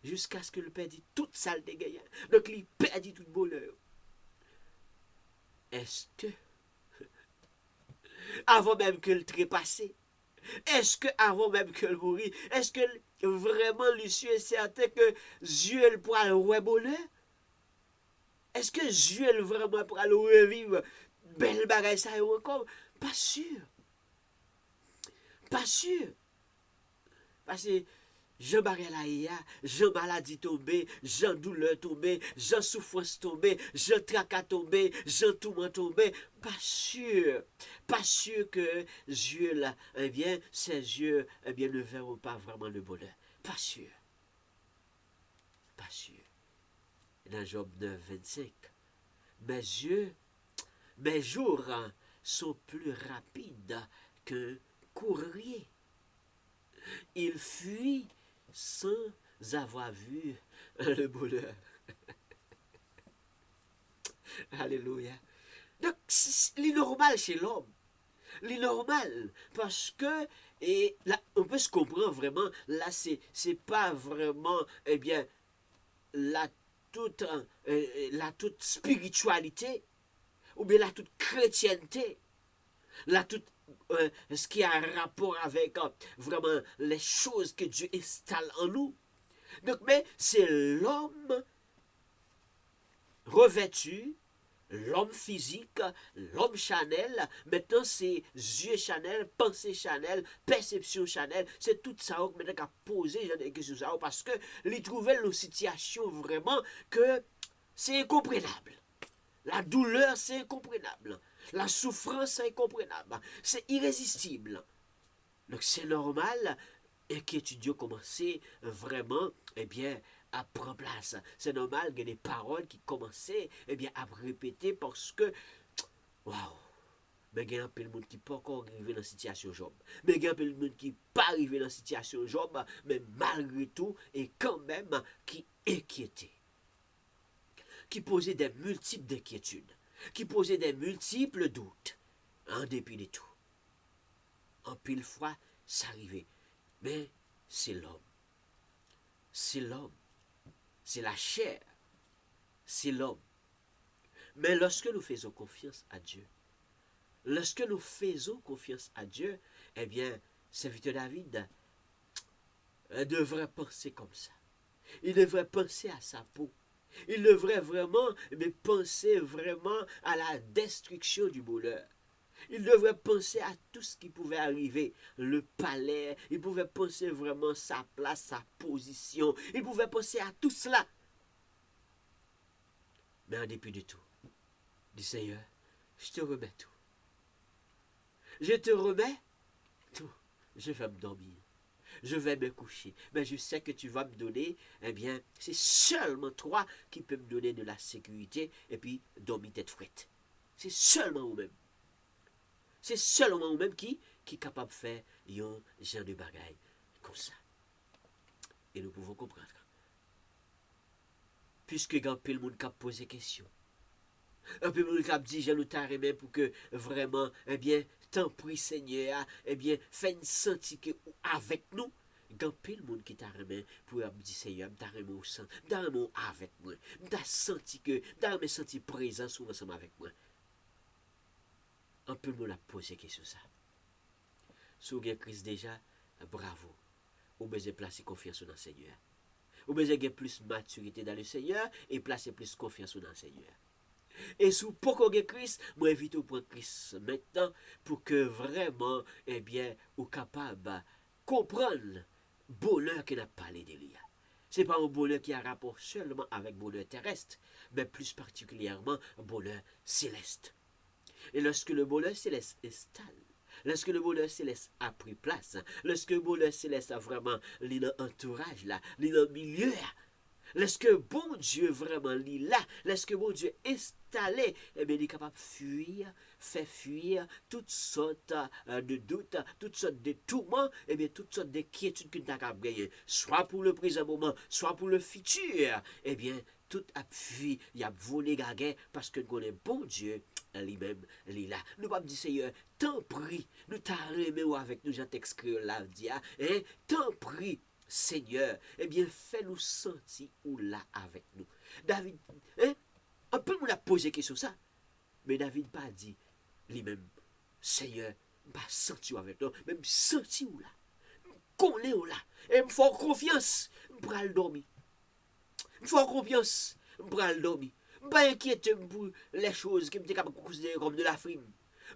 Jusqu'à ce que le perdit toute ça le gagnant. Donc il perdit tout bonheur. Est-ce que, avant même que le trépassé, est-ce que avant même que le mourir, est-ce que vraiment l'issue est certain que Dieu pourra le bonheur? Est-ce que Dieu vraiment pourra le revivre belle bagaille ça encore? Pas sûr. Pas sûr. Parce que Jean Barrelaïa, Jean maladie tombé, Jean douleur tombé, Jean souffrance tombé, Jean tracas tombé, Jean tourment tombé. Pas sûr. Pas sûr que Dieu là, eh bien, ses yeux, eh bien, ne verront pas vraiment le bonheur. Pas sûr. Pas sûr. Dans Job 9, 25, mes yeux, mes jours sont plus rapides qu'un courrier. Il fuit sans avoir vu le bonheur. Alléluia. Donc, c'est normal chez l'homme. Normal. Parce que, et là, on peut se comprendre vraiment, là, c'est pas vraiment, eh bien, la toute spiritualité, ou bien la toute chrétienté, la toute ce qui a un rapport avec vraiment les choses que Dieu installe en nous. Donc, mais c'est l'homme revêtu, l'homme physique, l'homme Chanel, maintenant c'est yeux Chanel, pensée Chanel, perception Chanel, c'est tout ça que maintenant a posé sur ça parce que les trouver une situation vraiment que c'est incompréhensible. La douleur c'est incompréhensible. La souffrance c'est incompréhensible. C'est irrésistible. Donc c'est normal et qu'étudiants commençaient vraiment, eh bien, à prendre place. C'est normal qu'il y ait des paroles qui commençaient eh bien, à répéter parce que, waouh, mais il y a un peu de monde qui n'est pas encore arrivé dans la situation Job. Mais il y a un peu de monde qui n'est pas arrivé dans la situation Job, mais malgré tout, et quand même, qui inquiétait. Qui posait des multiples inquiétudes. Qui posait des multiples doutes. En dépit de tout. En pile fois, ça arrivait. Mais c'est l'homme. C'est l'homme. C'est la chair. C'est l'homme. Mais lorsque nous faisons confiance à Dieu, eh bien, serviteur David devrait penser comme ça. Il devrait penser à sa peau. Il devrait vraiment penser vraiment à la destruction du bonheur. Il devrait penser à tout ce qui pouvait arriver, le palais, il pouvait penser vraiment sa place, sa position, il pouvait penser à tout cela. Mais en dépit de tout, dit Seigneur, je te remets tout. Je te remets tout. Je vais me dormir. Je vais me coucher. Mais je sais que tu vas me donner, eh bien, c'est seulement toi qui peux me donner de la sécurité et puis dormir tête frette. C'est seulement vous-même. C'est seulement vous-même qui est capable de faire un genre de bagaille comme ça. Et nous pouvons comprendre. Puisque il y a un peu de monde qui a posé question. Un peu de monde qui a dit, je nous t'arrête pour que vraiment, eh bien, t'en prie Seigneur, eh bien, fais une senti que avec nous. Il y a un peu de monde qui t'a remis pour dire Seigneur, t'as remis au sang, t'as remis avec moi. T'as senti que, t'as remis senti présence ensemble avec moi. Un peu de monde a posé question ça. Si vous avez Christ déjà, bravo. Vous devez placer confiance dans le Seigneur. Vous devez avoir plus de maturité dans le Seigneur et placer plus de confiance dans le Seigneur. Et si vous n'avez pas de Christ, moi invite vous prendre Christ maintenant pour que vraiment, eh bien, vous soyez capable de comprendre le bonheur qu'il a parlé de lui. Ce n'est pas un bonheur qui a rapport seulement avec le bonheur terrestre, mais plus particulièrement le bonheur céleste. Et lorsque le bonheur céleste installe, lorsque le bonheur céleste a pris place, lorsque le bonheur céleste a vraiment l'entourage là, le milieu, lorsque bon Dieu vraiment là, lorsque bon Dieu installé, eh bien il est capable de fuir, faire fuir toutes sortes de doutes, toutes sortes de tourments, eh bien toutes sortes d'inquiétudes que nous avons gagnées, soit pour le présent moment, soit pour le futur, eh bien tout a fui, il a volé gaguet parce que nous connaissons bon Dieu lui-même, lui là. Nous pas dire Seigneur, tant prie, nous t'arrêtons avec nous, Jean-Texte créole là, dit, hein, tant prie, Seigneur, eh bien, fais-nous sentir ou là avec nous. David, un peu nous a posé question ça, mais David pas dit lui-même, Seigneur, pas sentir avec nous, même sentir ou là, qu'on est ou là, et me faire confiance, me pral dormir. Me faire confiance, me pral dormir. Pas inquiéter pour les choses qui me sont capables de considérer comme de la frime.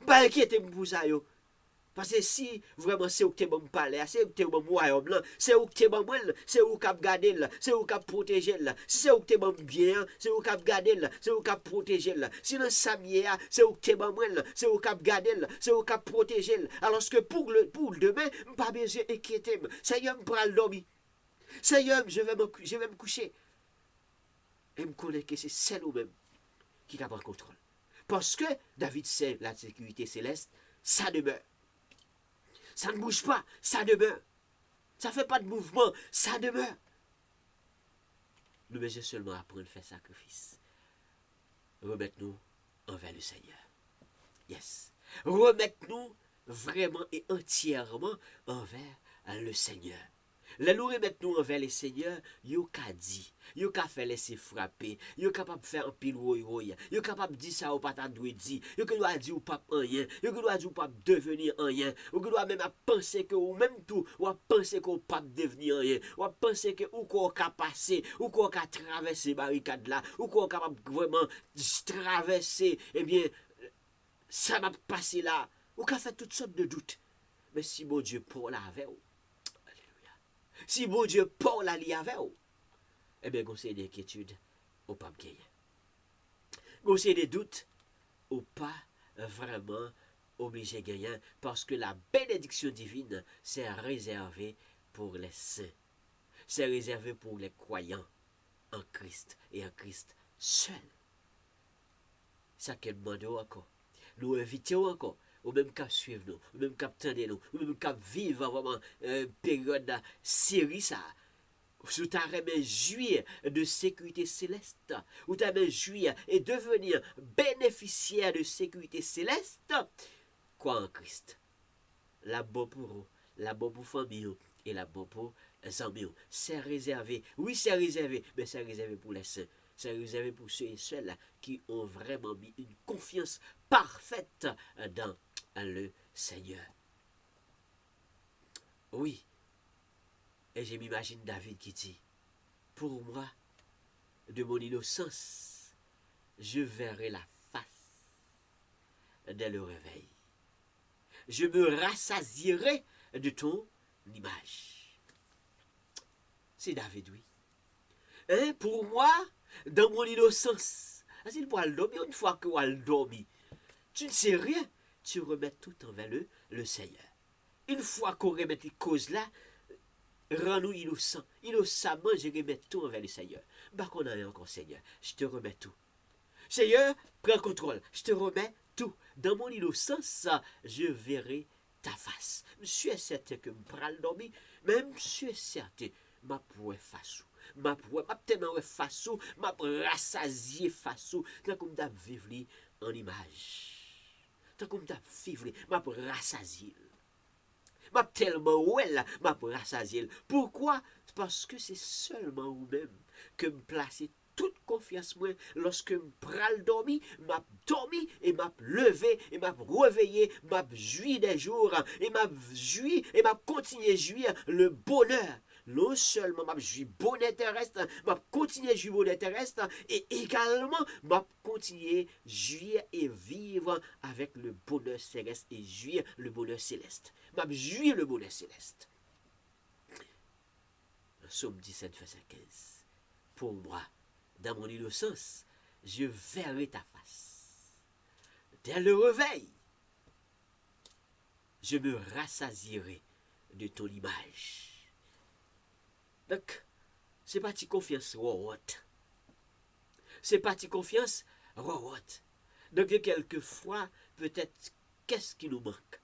Pas inquiéter pour ça, yo. Parce que si vraiment c'est où que tu es bon palais, c'est où que tu es bon royaume, c'est où que tu es bon moelle, c'est où que tu garder, c'est où que tu protéger, si c'est où que tu es bon bien, c'est où que tu garder, c'est où que tu protéger. Si dans Samier, c'est où que tu es bon moelle, c'est où que tu garder, c'est où que tu protéger. Alors que pour le demain, je n'ai pas besoin d'inquiéter. Seigneur, je vais dormir. Seigneur, je vais me coucher. Et me connaître que c'est celle ou même qui prend contrôle. Parce que David sait la sécurité céleste, ça demeure. Ça ne bouge pas, ça demeure. Ça ne fait pas de mouvement, ça demeure. Nous devons seulement apprendre à faire sacrifice. Remettons-nous envers le Seigneur. Yes. Remettons-nous vraiment et entièrement envers le Seigneur. Là, nous remettons envers le Seigneur, yo ka dit, yo ka fait laisser frapper, yo capable de faire un pile roy, yo capable de dire ça ou pas ta doit dire, yo que doit dire ou pas rien, yo que doit dire ou pas devenir rien, ou que doit même penser que ou même tout, ou penser qu'on pas devenir rien, ou penser que ou qu'on ka passer, ou qu'on ka traverser barricade là, ou qu'on capable vraiment traverser, eh bien ça m'a passé là, ou qu'a fait toutes sortes de doutes. Mais si bon Dieu pour la avec vous, si bon Dieu parle à lui avec vous, eh bien, vous avez des inquiétudes, ou pas gagner. Vous avez des doutes, ou pas vraiment obligé de gagner, parce que la bénédiction divine, c'est réservé pour les saints. C'est réservé pour les croyants en Christ et en Christ seul. Ça qu'elle demande encore. Nous invitons encore. Ou même qu'à suivre nous, ou même qu'à attendre nous, ou même qu'à vivre vraiment période de série ça. Ou t'as remis jouir de sécurité céleste, ou t'as remis jouir et devenir bénéficiaire de sécurité céleste, quoi en Christ. La bonne pour vous, la bonne pour famille et la bonne pour amis. C'est réservé, oui c'est réservé, mais c'est réservé pour les saints. C'est réservé pour ceux et celles qui ont vraiment mis une confiance parfaite dans le Seigneur. Oui. Et je m'imagine David qui dit, pour moi, de mon innocence, je verrai la face dès le réveil. Je me rassasierai de ton image. C'est David, oui. Et pour moi, dans mon innocence, c'est pour dormir une fois que tu dormi. Tu ne sais rien, tu remets tout envers le Seigneur. Une fois qu'on remet les causes là, rends-nous innocents. Innocemment, je remets tout envers le Seigneur. Bah qu'on a encore, Seigneur, je te remets tout. Seigneur, prends contrôle, je te remets tout. Dans mon innocence, je verrai ta face. Je suis certain que je vais dormir, même je suis certain que je pourrai face. Ma tellement face, ma rassasier face, tant comme d'ab vivre en image. Tant comme d'ab vivre, ma rassasier. Ma tellement well, ma rassasier. Pourquoi? Parce que c'est seulement vous-même que me placer toute confiance moi lorsque me pral dormi, m'a dormi et m'a levé et m'a réveillé, m'a joui des jours et m'a joui et m'a continué jouir le bonheur. Non seulement m'a joui bonheur terrestre, m'a continué jouir bonheur terrestre et également m'a continué jouir et vivre avec le bonheur céleste et jouir le bonheur céleste. M'a jouir le bonheur céleste. Psaume 17, verset 15. Pour moi, dans mon innocence, je verrai ta face. Dès le réveil, je me rassasierai de ton image. Donc, c'est pas de confiance, c'est pas de confiance, Donc, quelquefois, peut-être, qu'est-ce qui nous manque?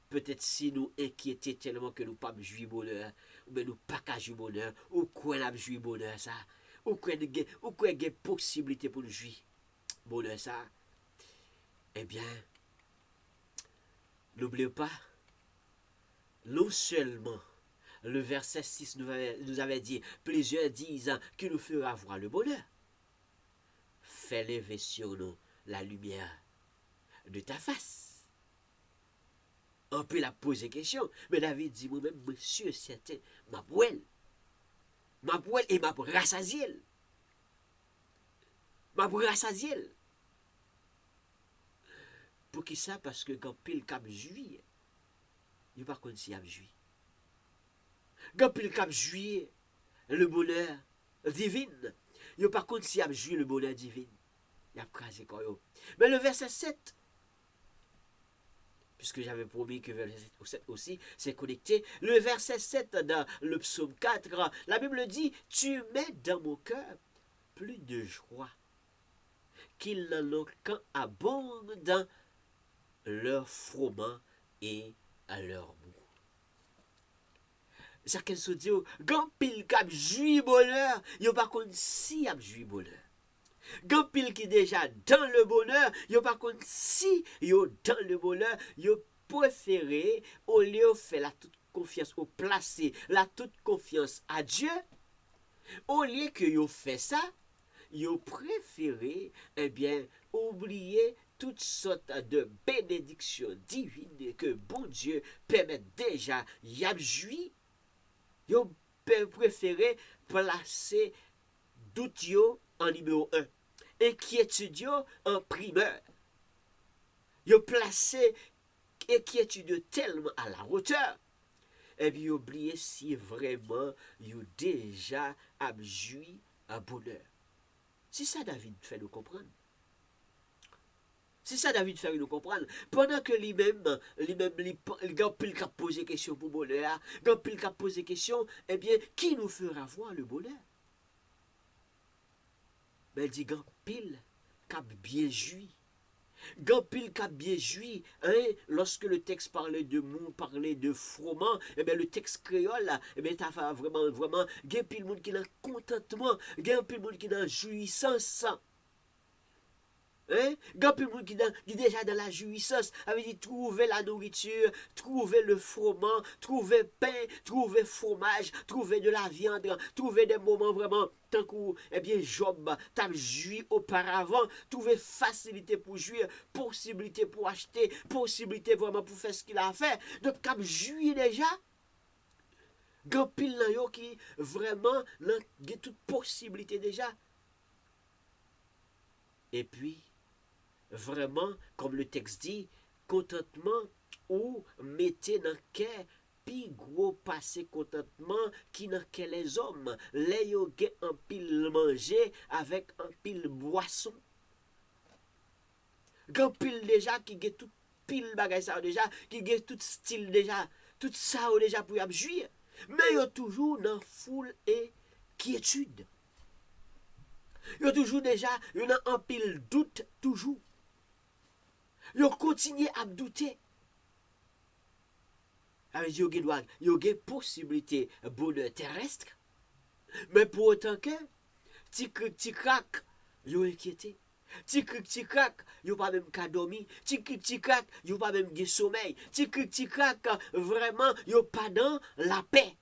Peut-être si nous inquiétons tellement que nous ne pas jouir bonheur, ou bien nous pas qu'à jouir bonheur, ou quoi n'a jouir bonheur ça, ou quoi il y a possibilité pour nous jouir bonheur ça. Eh bien, n'oubliez pas, non seulement le verset 6 nous avait dit, plusieurs disent qu'il nous fera voir le bonheur. Fais lever sur nous la lumière de ta face. On peut la poser question, mais David dit moi-même, monsieur, c'était ma poêle et ma rassasiel. Ma rassasiel. Pour qui ça? Parce que quand pile cap juillet, il n'y a pas contre si il a juillet. Quand pile cap juillet, le bonheur divin, il n'y a pas contre si il a juillet le bonheur divin. Il y a crasé quand même. Mais le verset 7, puisque j'avais promis que verset 7 aussi, c'est connecté. Le verset 7 dans le psaume 4, la Bible dit, tu mets dans mon cœur plus de joie qu'ils n'en ont qu'un abonde dans leur froment et à leur bout. Ça qu'elle se dit, grand pile qui a joui bonheur, yo pas contre si a joui bonheur. Grand pile qui déjà dans le bonheur, yo pas contre si yo dans le bonheur, yo préféré au lieu faire la toute confiance, au placer la toute confiance à Dieu, au lieu que yo fait ça, yo préféré oublier toutes sortes de bénédictions divines que bon Dieu permet déjà y a joui. Yo préféré placer doute yo en numéro 1, inquiétude yo en primeur. Yo placé inquiétude tellement à la hauteur, et puis oublier si vraiment yo déjà a joui à bonheur. C'est ça David fait nous comprendre. C'est ça David fait nous comprendre. Pendant que lui-même, quand il a posé question pour bonheur, quand il a posé question, eh bien, qui nous fera voir le bonheur? Mais il dit, quand pile cap bien joui. Quand pile cap bien joui, hein, lorsque le texte parlait de mou, parlait de froment, eh bien, le texte créole, eh bien, t'as vraiment, il y a pile monde qui a contentement, il y a pile monde qui a jouissance. Hein? Grand peu de monde qui est déjà dans la jouissance, avait dit trouver la nourriture, trouver le froment, trouver pain, trouver fromage, trouver de la viande, trouver des moments vraiment tant que eh bien Job t'a joui auparavant, trouver facilité pour jouir, possibilité pour acheter, possibilité vraiment pour faire ce qu'il a fait. Donc cap joui déjà. Grand pile nan yo qui vraiment a toute possibilité déjà. Et puis vraiment, comme le texte dit, contentement ou mettez dans cœur pi gros passé contentement qui dans quel les hommes les yo gen un pile manger avec un pile boisson. Gan pile déjà qui gen tout pile bagay ça déjà, qui gen tout style déjà, tout ça déjà pour y jouir, mais yo toujours dans foule et quiétude. Yo toujours déjà, yo dans un pile doute toujours. Yo continue à douter. Avec yo gen possibilité bonheur terrestre, mais pour autant que ti crack yo inquiété. Ti crack yo pas même ka dormi, ti crack yo pas même gen sommeil, ti crack vraiment yo pas dans la paix.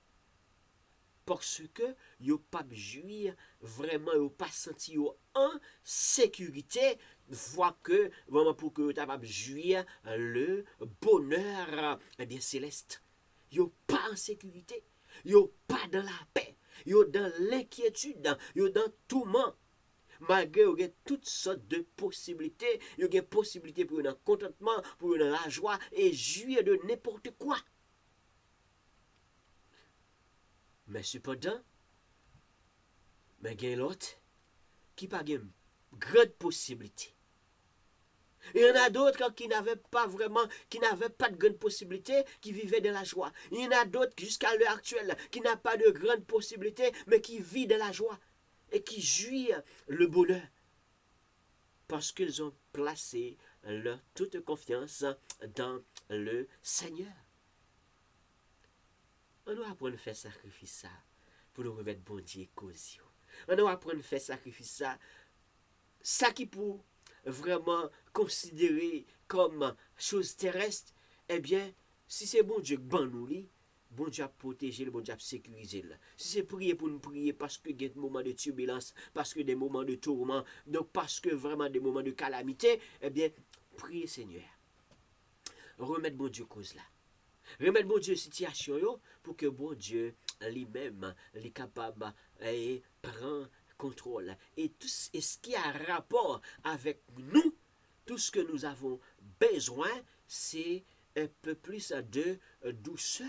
Parce que yo pas jouir vraiment, yo pas senti yo en sécurité, voit que vraiment pour que tu capable jouir le bonheur bien céleste. Yo pas en sécurité, yo pas dans la paix, yo dans l'inquiétude, yo dans tout tourment. Malgré yo gen toutes sortes de possibilités, yo gen possibilité pour un contentement, pour dans la joie et jouir de n'importe quoi. Mais cependant, mais il y a l'autre qui n'a pas de grande possibilité. Il y en a d'autres qui n'avaient pas vraiment, qui n'avaient pas de grande possibilité, qui vivaient dans la joie. Il y en a d'autres jusqu'à l'heure actuelle qui n'ont pas de grande possibilité, mais qui vivent dans la joie et qui jouissent le bonheur. Parce qu'ils ont placé leur toute confiance dans le Seigneur. On doit apprendre à faire sacrifice ça pour nous remettre bon Dieu cause. On doit apprendre à faire sacrifice ça qui pour vraiment considérer comme chose terrestre, eh bien, si c'est bon Dieu qui ban nous, bon Dieu a protégé, bon Dieu a sécurisé. Si c'est prier pour nous prier parce que il y a des moments de turbulence, parce que des moments de tourment, donc parce que vraiment des moments de calamité, eh bien, priez Seigneur. Remettre bon Dieu cause là. Remettre bon Dieu situation yo pour que bon Dieu lui-même est capable et prend contrôle. Et tout et ce qui a rapport avec nous, tout ce que nous avons besoin, c'est un peu plus de douceur.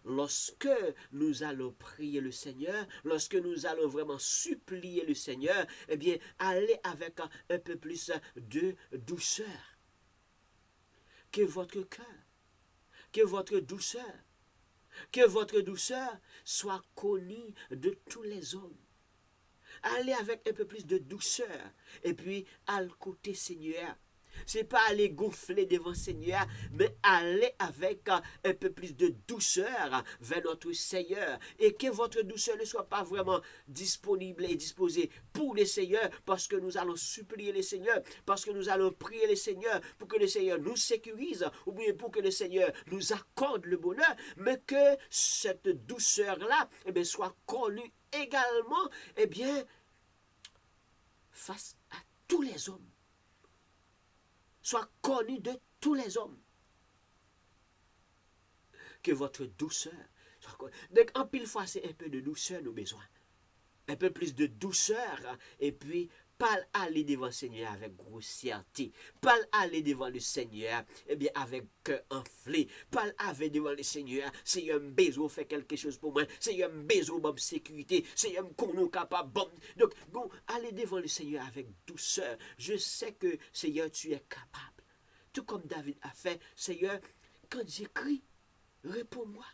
Lorsque nous allons prier le Seigneur, lorsque nous allons vraiment supplier le Seigneur, eh bien, allez avec un peu plus de douceur. Que votre cœur, que votre douceur soit connue de tous les hommes. aller avec un peu plus de douceur. Et puis, à le côté Seigneur. C'est pas aller gonfler devant Seigneur, mais aller avec un peu plus de douceur vers notre Seigneur. Et que votre douceur ne soit pas vraiment disponible et disposée pour le Seigneur, parce que nous allons supplier le Seigneur, parce que nous allons prier le Seigneur pour que le Seigneur nous sécurise, ou bien pour que le Seigneur nous accorde le bonheur, mais que cette douceur-là soit connue également face à tous les hommes. Soit connu de tous les hommes. Que votre douceur soit connue. Donc, en pile fois, c'est un peu de douceur nous besoin. Un peu plus de douceur. Et puis, pas aller devant le Seigneur avec grossièreté. Pas aller devant le Seigneur avec cœur enflé. Pas aller devant le Seigneur. Seigneur, besoin faire quelque chose pour moi. Seigneur, besoin de sécurité. Seigneur, qu'on nous capable. Donc, bon, aller devant le Seigneur avec douceur. Je sais que, Seigneur, tu es capable. Tout comme David a fait, Seigneur, quand j'écris, réponds-moi.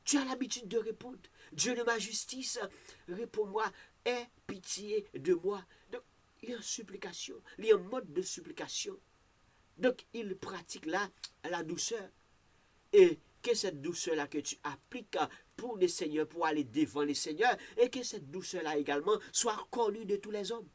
Tu as l'habitude de répondre. Dieu de ma justice, réponds-moi. Aie pitié de moi. Donc, il y a une supplication. Il y a un mode de supplication. Donc, il pratique là la douceur. Et que cette douceur-là que tu appliques pour le Seigneur, pour aller devant le Seigneur, et que cette douceur-là également soit connue de tous les hommes.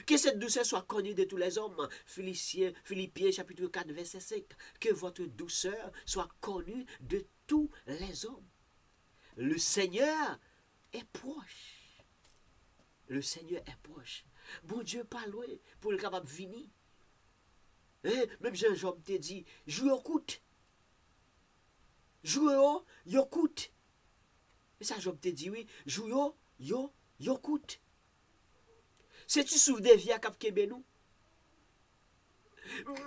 Que cette douceur soit connue de tous les hommes. Philippiens chapitre 4 verset 5. Que votre douceur soit connue de tous les hommes. Le Seigneur est proche. Le Seigneur est proche. Bon Dieu pas loin pour le capable de venir. Même Jean-Job te dit, jouez au coûte. Jouez au coûte. Et ça Job te dit oui, jouez au coûte. Si tu souffres des vies à Cap Kebenou,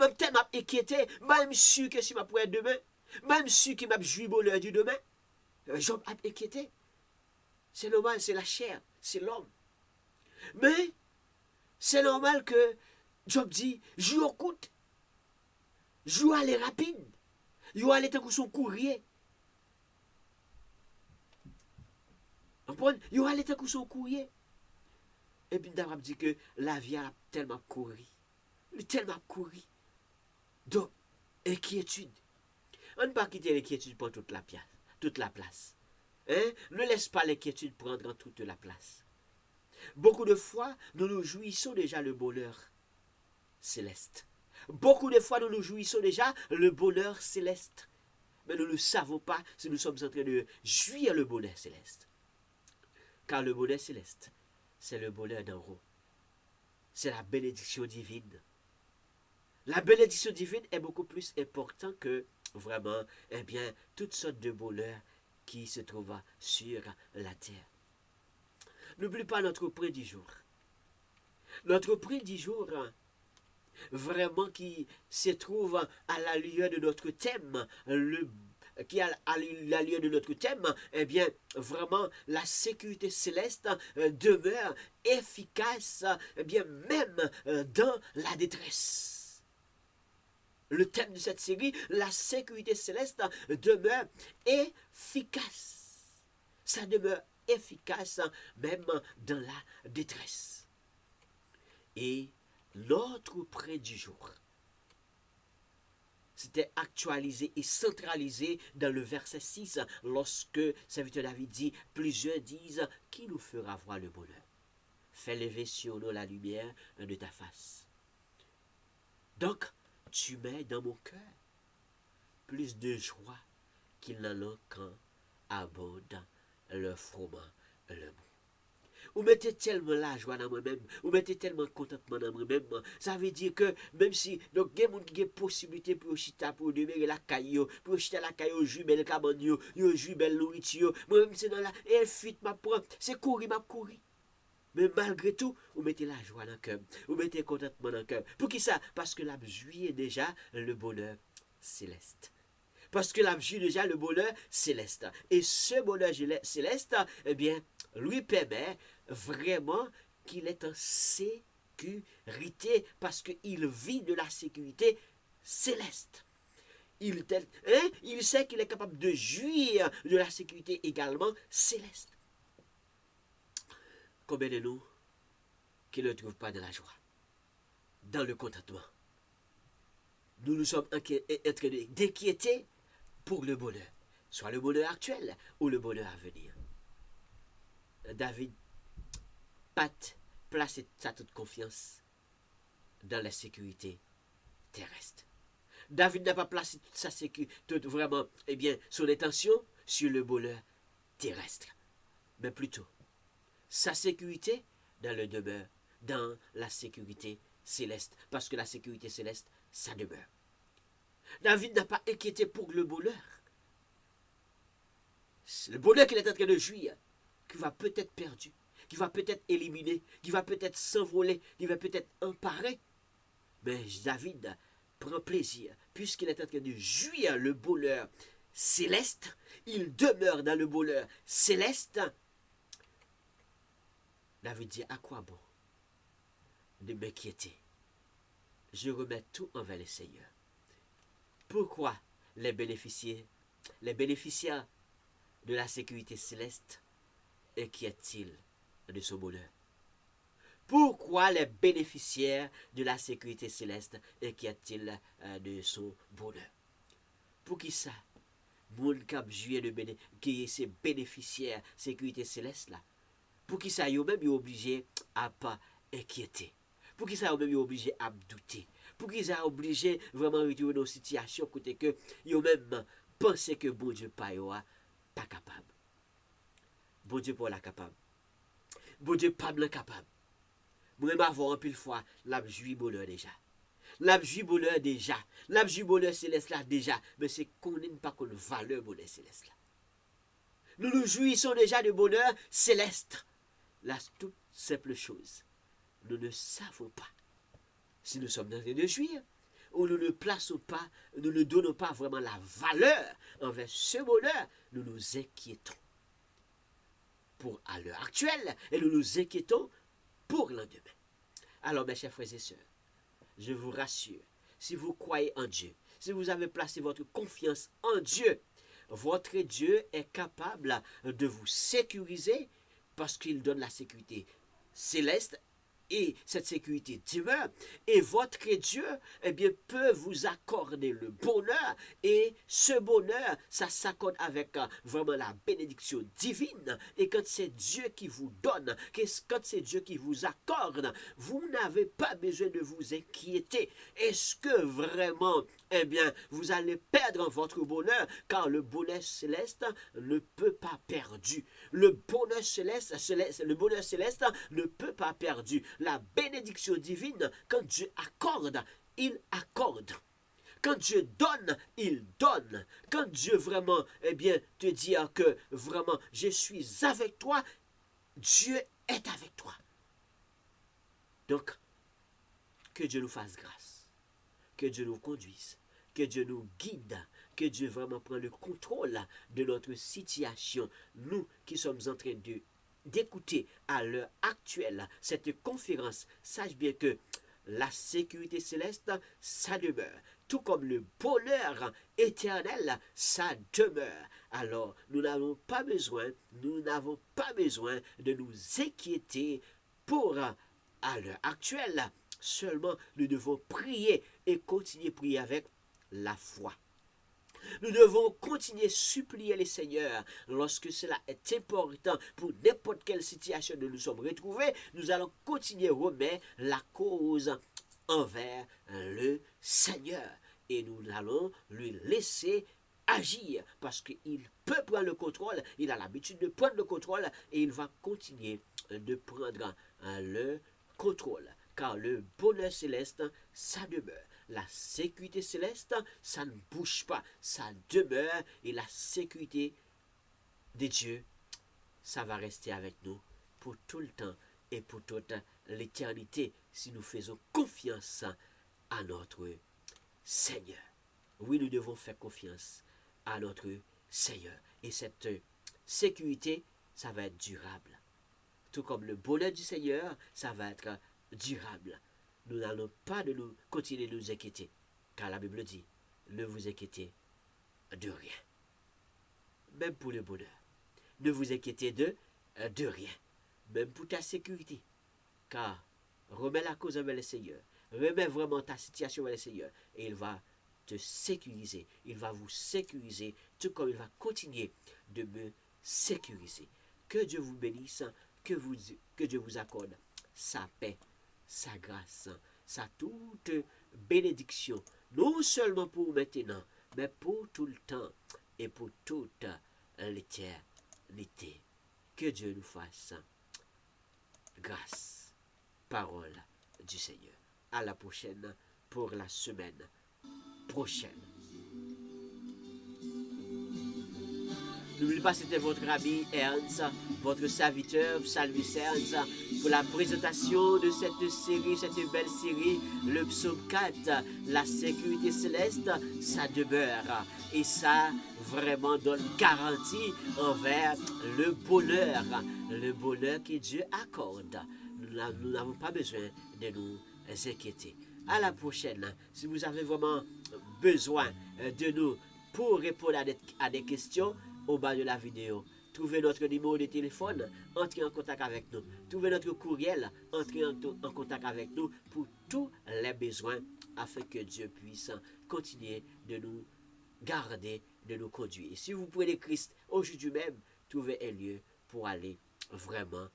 même tellement inquiété, même sûr que si je pourrais demain, même sûr que je joué bonheur du demain, Job a inquiété. C'est normal, c'est la chair, c'est l'homme. Mais c'est normal que Job dit, joue au coûte, joue à aller rapide, joue à aller tant que son courrier. Joue à aller tant que son courrier. Et puis David dit que la vie a tellement couru. Tellement couru. Donc, inquiétude. On ne peut pas quitter l'inquiétude pour toute la place. Ne laisse pas l'inquiétude prendre toute la place. Beaucoup de fois, nous nous jouissons déjà le bonheur céleste. Beaucoup de fois, nous nous jouissons déjà le bonheur céleste. Mais nous ne savons pas si nous sommes en train de jouir le bonheur céleste. Car le bonheur céleste, c'est le bonheur d'en haut. C'est la bénédiction divine. La bénédiction divine est beaucoup plus importante que vraiment, toutes sortes de bonheur qui se trouvent sur la terre. N'oublie pas notre prix du jour. Notre prix du jour, vraiment qui se trouve à la lueur de notre thème, qui a à la lueur de notre thème, vraiment, la sécurité céleste demeure efficace, même dans la détresse. Le thème de cette série, la sécurité céleste demeure efficace. Ça demeure efficace même dans la détresse. Et notre prêt du jour, c'était actualisé et centralisé dans le verset 6, lorsque serviteur David dit, plusieurs disent, qui nous fera voir le bonheur? Fais lever sur nous la lumière de ta face. Donc, tu mets dans mon cœur plus de joie qu'il n'en a quand abonde le froment, le mou. Ou mettez tellement la joie dans moi-même, ou mettez tellement contentement dans moi-même. Ça veut dire que même si, donc, il y a des gens qui ont possibilité pour chita, pour demeurer la caillou, pour chita la caillou, jouer belle cabane, jouer belle nourriture, moi-même c'est dans la, et fuite m'a prendre, c'est courir m'a courir. Mais malgré tout, vous mettez la joie dans le cœur, vous mettez contentement dans le cœur. Pour qui ça? Parce que la joie est déjà le bonheur céleste. Parce que la joie est déjà le bonheur céleste. Et ce bonheur céleste, lui permet vraiment qu'il est en sécurité parce qu'il vit de la sécurité céleste. Il sait qu'il est capable de jouir de la sécurité également céleste. Combien de nous qui ne trouvent pas de la joie, dans le contentement? Nous nous sommes en train d'inquiéter pour le bonheur, soit le bonheur actuel ou le bonheur à venir. David n'a pas placé sa toute confiance dans la sécurité terrestre. David n'a pas placé toute sa sécurité, vraiment, son attention sur le bonheur terrestre, mais plutôt sa sécurité dans le demeure, dans la sécurité céleste, parce que la sécurité céleste, ça demeure. David n'a pas inquiété pour le bonheur qu'il est en train de jouir, qui va peut-être perdu, qui va peut-être éliminé, qui va peut-être s'envoler, qui va peut-être emparer. Mais David prend plaisir, puisqu'il est en train de jouir le bonheur céleste, il demeure dans le bonheur céleste. David dit, à quoi bon de m'inquiéter? Je remets tout envers le Seigneur. Pourquoi les bénéficiaires de la sécurité céleste inquiètent-ils de son bonheur? Pourquoi les bénéficiaires de la sécurité céleste inquiètent-ils de son bonheur? Pour qui ça? Moun kap juye de qui est ces bénéficiaires sécurité céleste là? Pour qui ça, yo même yo obligé à pas inquiéter? Pour qui ça, yo même yo obligé à douter? Pour qui ça obligé vraiment retrouver dans une situation côté que yo même penser que bon Dieu pas capable? Bon Dieu pas la capable. Bon Dieu pas capable. Moi-même avant un pile fois, l'a joui bonheur déjà. L'a joui bonheur déjà. L'a joui bonheur céleste là déjà. Mais c'est qu'on n'est pas qu'on valeur bonheur céleste là. Nous nous jouissons déjà de bonheur céleste. La toute simple chose, nous ne savons pas si nous sommes en train de jouir ou nous ne plaçons pas, nous ne donnons pas vraiment la valeur envers ce bonheur, nous nous inquiétons pour à l'heure actuelle et nous nous inquiétons pour le lendemain. Alors mes chers frères et sœurs, je vous rassure, si vous croyez en Dieu, si vous avez placé votre confiance en Dieu, votre Dieu est capable de vous sécuriser parce qu'il donne la sécurité céleste et cette sécurité demeure. Et votre Dieu, peut vous accorder le bonheur. Et ce bonheur, ça s'accorde avec vraiment la bénédiction divine. Et quand c'est Dieu qui vous donne, quand c'est Dieu qui vous accorde, vous n'avez pas besoin de vous inquiéter. Est-ce que vraiment, vous allez perdre votre bonheur? Car le bonheur céleste ne peut pas perdu. Le bonheur céleste ne peut pas perdu. La bénédiction divine, quand Dieu accorde, il accorde. Quand Dieu donne, il donne. Quand Dieu vraiment, te dit que vraiment, je suis avec toi, Dieu est avec toi. Donc, que Dieu nous fasse grâce. Que Dieu nous conduise. Que Dieu nous guide. Que Dieu vraiment prenne le contrôle de notre situation. Nous qui sommes en train d'écouter à l'heure actuelle cette conférence, sache bien que la sécurité céleste, ça demeure. Tout comme le bonheur éternel, ça demeure. Alors, nous n'avons pas besoin de nous inquiéter pour à l'heure actuelle. Seulement, nous devons prier et continuer à prier avec la foi. Nous devons continuer à supplier les Seigneurs lorsque cela est important pour n'importe quelle situation où nous sommes retrouvés. Nous allons continuer à remettre la cause envers le Seigneur et nous allons lui laisser agir parce qu'il peut prendre le contrôle, il a l'habitude de prendre le contrôle et il va continuer de prendre le contrôle car le bonheur céleste, ça demeure. La sécurité céleste, ça ne bouge pas, ça demeure et la sécurité de Dieu, ça va rester avec nous pour tout le temps et pour toute l'éternité si nous faisons confiance à notre Seigneur. Oui, nous devons faire confiance à notre Seigneur et cette sécurité, ça va être durable. Tout comme le bonheur du Seigneur, ça va être durable. Nous n'allons pas nous continuer de nous inquiéter, car la Bible dit, ne vous inquiétez de rien. Même pour le bonheur, ne vous inquiétez de rien. même pour ta sécurité. Car remets la cause envers le Seigneur. Remets vraiment ta situation envers le Seigneur. Et il va te sécuriser. Il va vous sécuriser, tout comme il va continuer de me sécuriser. Que Dieu vous bénisse, que Dieu vous accorde sa paix, sa grâce, sa toute bénédiction, non seulement pour maintenant, mais pour tout le temps et pour toute l'éternité. Que Dieu nous fasse grâce. Parole du Seigneur. À la prochaine pour la semaine prochaine. N'oubliez pas, c'était votre ami Ernst, votre serviteur, Psalmiste Ernst, pour la présentation de cette série, cette belle série, le psaume 4, la sécurité céleste, ça demeure. Et ça vraiment donne garantie envers le bonheur que Dieu accorde. Nous n'avons pas besoin de nous inquiéter. À la prochaine, si vous avez vraiment besoin de nous pour répondre à des questions, au bas de la vidéo, trouvez notre numéro de téléphone, entrez en contact avec nous. Trouvez notre courriel, entrez en contact avec nous pour tous les besoins afin que Dieu puisse continuer de nous garder, de nous conduire. Et si vous prenez Christ aujourd'hui même, trouvez un lieu pour aller vraiment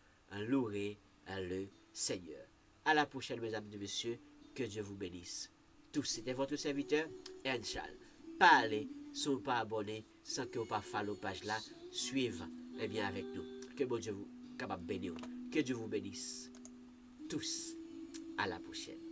louer le Seigneur. À la prochaine, mesdames et messieurs, que Dieu vous bénisse. Tous, c'était votre serviteur, Ernst Charles. Pas aller, sont pas abonnés, sans que vous pas follow page là, suivre bien avec nous. Que bon Dieu vous capable bénir. Que Dieu vous bénisse. Tous. À la prochaine.